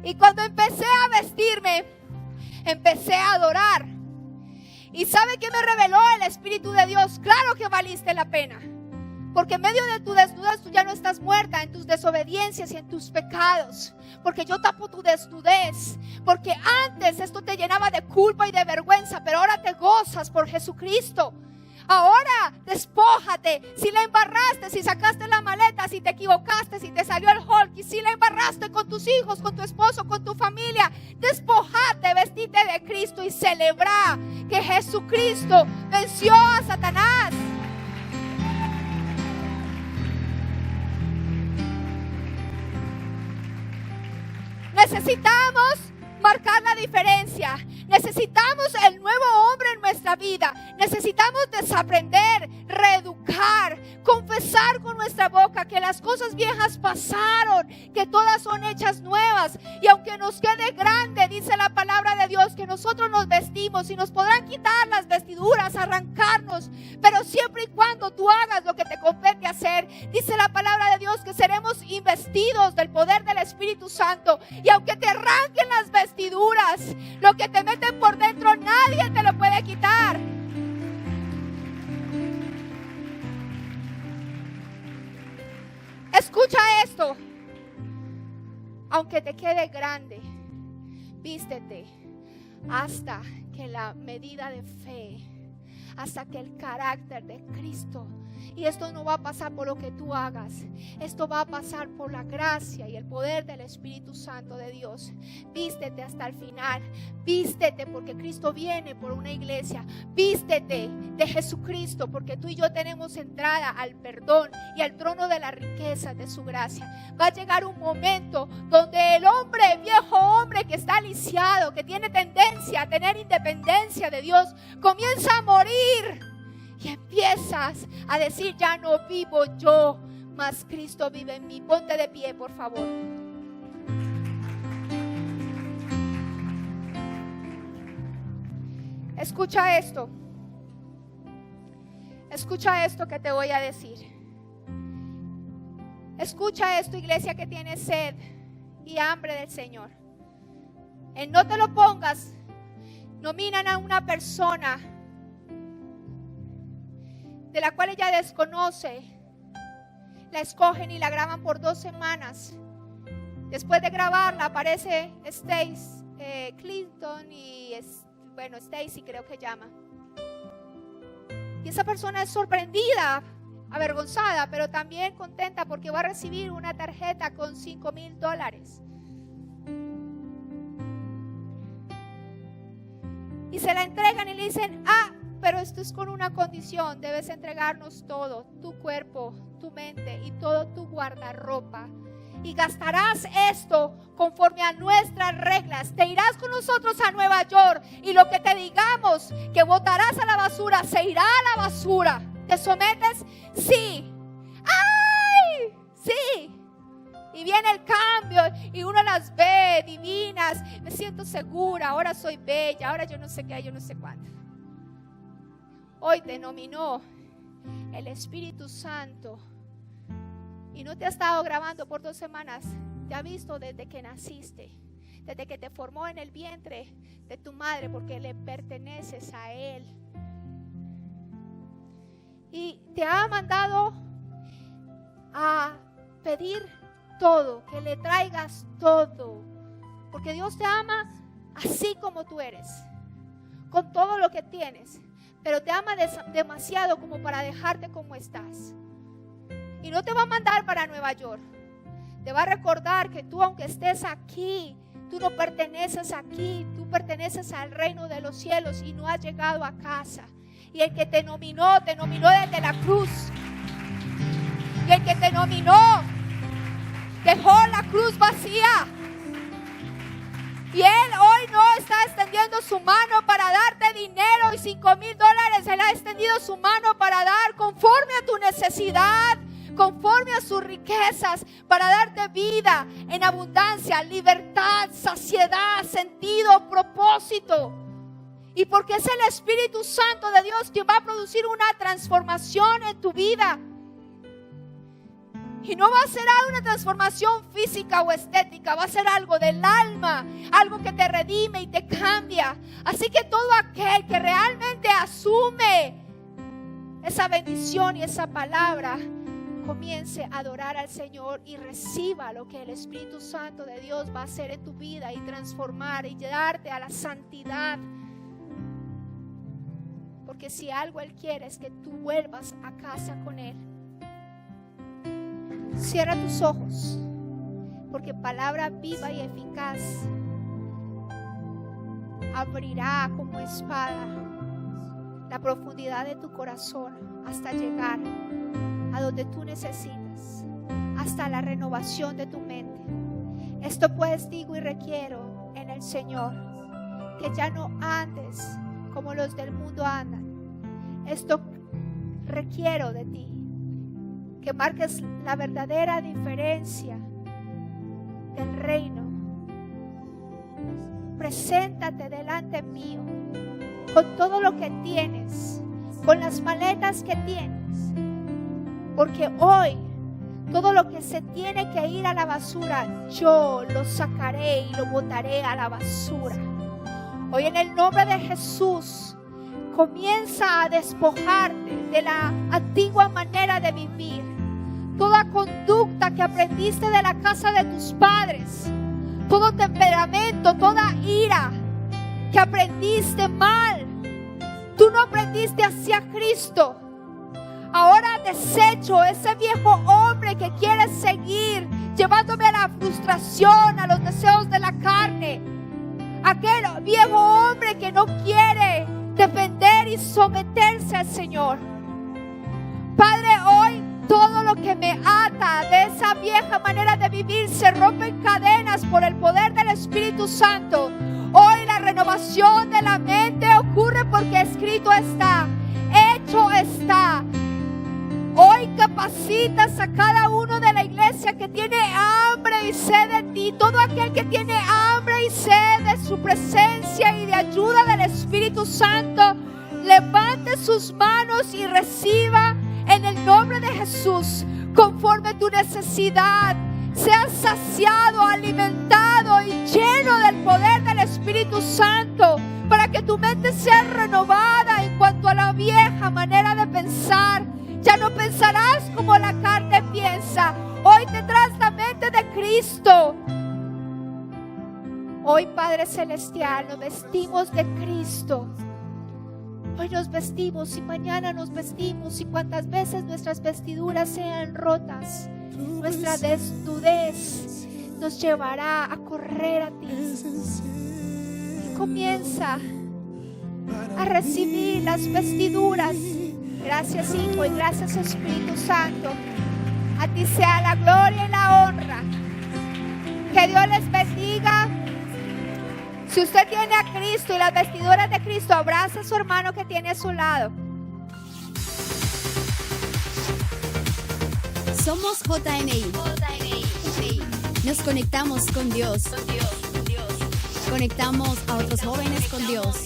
B: Y cuando empecé a vestirme, empecé a adorar. ¿Y sabe qué me reveló el Espíritu de Dios? Claro que valiste la pena. Porque en medio de tu desnudez tú ya no estás muerta en tus desobediencias y en tus pecados. Porque yo tapo tu desnudez. Porque antes esto te llenaba de culpa y de vergüenza, pero ahora te gozas por Jesucristo. Ahora despójate. Si la embarraste, si sacaste la maleta, si te equivocaste, si te salió el Hulk, y si la embarraste con tus hijos, con tu esposo, con tu familia, despójate, vestite de Cristo y celebra que Jesucristo venció a Satanás. Necesitamos marcar la diferencia. Necesitamos el nuevo hombre en nuestra vida. Necesitamos desaprender, reeducar, confesar confesar con nuestra boca que las cosas viejas pasaron, que todas son hechas nuevas. Y aunque nos quede grande, dice la palabra de Dios, que nosotros nos vestimos y nos podrán quitar las vestiduras, arrancarnos, pero siempre y cuando tú hagas lo que te compete hacer, dice la palabra de Dios que seremos investidos del poder del Espíritu Santo. Y aunque te arranquen las vestiduras, lo que te meten por dentro nadie te lo puede quitar. Escucha esto. Aunque te quede grande, vístete hasta que la medida de fe, hasta que el carácter de Cristo. Y esto no va a pasar por lo que tú hagas. Esto va a pasar por la gracia y el poder del Espíritu Santo de Dios. Vístete hasta el final. Vístete porque Cristo viene por una iglesia. Vístete de Jesucristo porque tú y yo tenemos entrada al perdón y al trono de la riqueza de su gracia. Va a llegar un momento donde el hombre, viejo hombre que está lisiado, que tiene tendencia a tener independencia de Dios, comienza a morir. Y empiezas a decir, ya no vivo yo, mas Cristo vive en mí. Ponte de pie, por favor. Escucha esto. Escucha esto que te voy a decir. Escucha esto, iglesia que tiene sed y hambre del Señor. En No Te Lo Pongas, nominan a una persona de la cual ella desconoce, la escogen y la graban por 2 semanas. Después de grabarla aparece Stacy Clinton y Stacy creo que llama. Y esa persona es sorprendida, avergonzada, pero también contenta porque va a recibir una tarjeta con $5,000. Y se la entregan y le dicen, pero esto es con una condición, debes entregarnos todo, tu cuerpo, tu mente y todo tu guardarropa. Y gastarás esto conforme a nuestras reglas. Te irás con nosotros a Nueva York y lo que te digamos que botarás a la basura, se irá a la basura. ¿Te sometes? Sí. ¡Ay! Sí. Y viene el cambio y uno las ve divinas. Me siento segura, ahora soy bella, ahora yo no sé qué, yo no sé cuánto. Hoy te nominó el Espíritu Santo y no te ha estado grabando por 2 semanas. Te ha visto desde que naciste, desde que te formó en el vientre de tu madre, porque le perteneces a Él. Y te ha mandado a pedir todo, que le traigas todo, porque Dios te ama así como tú eres, con todo lo que tienes. Pero te ama demasiado como para dejarte como estás. Y no te va a mandar para Nueva York. Te va a recordar que tú, aunque estés aquí, tú no perteneces aquí. Tú perteneces al reino de los cielos y no has llegado a casa. Y el que te nominó desde la cruz. Y el que te nominó dejó la cruz vacía. Y Él hoy no está extendiendo su mano para darte dinero y $5,000. Él ha extendido su mano para dar conforme a tu necesidad, conforme a sus riquezas, para darte vida en abundancia, libertad, saciedad, sentido, propósito. Y porque es el Espíritu Santo de Dios quien va a producir una transformación en tu vida. Y no va a ser una transformación física o estética, va a ser algo del alma, algo que te redime y te cambia. Así que todo aquel que realmente asume esa bendición y esa palabra, comience a adorar al Señor y reciba lo que el Espíritu Santo de Dios va a hacer en tu vida y transformar y darte a la santidad. Porque si algo Él quiere es que tú vuelvas a casa con Él. Cierra tus ojos, porque palabra viva y eficaz abrirá como espada la profundidad de tu corazón hasta llegar a donde tú necesitas, hasta la renovación de tu mente. Esto pues digo y requiero en el Señor, que ya no andes como los del mundo andan. Esto requiero de ti, que marques la verdadera diferencia del reino. Preséntate delante mío con todo lo que tienes, con las maletas que tienes, porque hoy todo lo que se tiene que ir a la basura, yo lo sacaré y lo botaré a la basura. Hoy en el nombre de Jesús, comienza a despojarte de la antigua manera de vivir. Toda conducta que aprendiste de la casa de tus padres, todo temperamento, toda ira que aprendiste mal. Tú no aprendiste hacia Cristo. Ahora desecho ese viejo hombre que quiere seguir llevándome a la frustración, a los deseos de la carne. Aquel viejo hombre que no quiere defender y someterse al Señor. Padre, hoy todo lo que me ata de esa vieja manera de vivir se rompe en cadenas por el poder del Espíritu Santo. Hoy la renovación de la mente ocurre porque escrito está, hecho está. Hoy capacitas a cada uno de la iglesia que tiene hambre y sed de ti. Todo aquel que tiene hambre y sed de su presencia y de ayuda del Espíritu Santo, levante sus manos y reciba en el nombre de Jesús, conforme tu necesidad. Seas saciado, alimentado y lleno del poder del Espíritu Santo, para que tu mente sea renovada en cuanto a la vieja manera de pensar. Ya no pensarás como la carne piensa. Hoy tendrás la mente de Cristo. Hoy, Padre Celestial, nos vestimos de Cristo. Hoy nos vestimos y mañana nos vestimos, y cuantas veces nuestras vestiduras sean rotas, nuestra desnudez nos llevará a correr a ti. Y comienza a recibir las vestiduras. Gracias, Hijo, y gracias, Espíritu Santo. A ti sea la gloria y la honra. Que Dios les bendiga. Si usted tiene a Cristo y las vestiduras de Cristo, abraza a su hermano que tiene a su lado.
A: Somos JNI. Nos conectamos con Dios. Conectamos a otros jóvenes con Dios.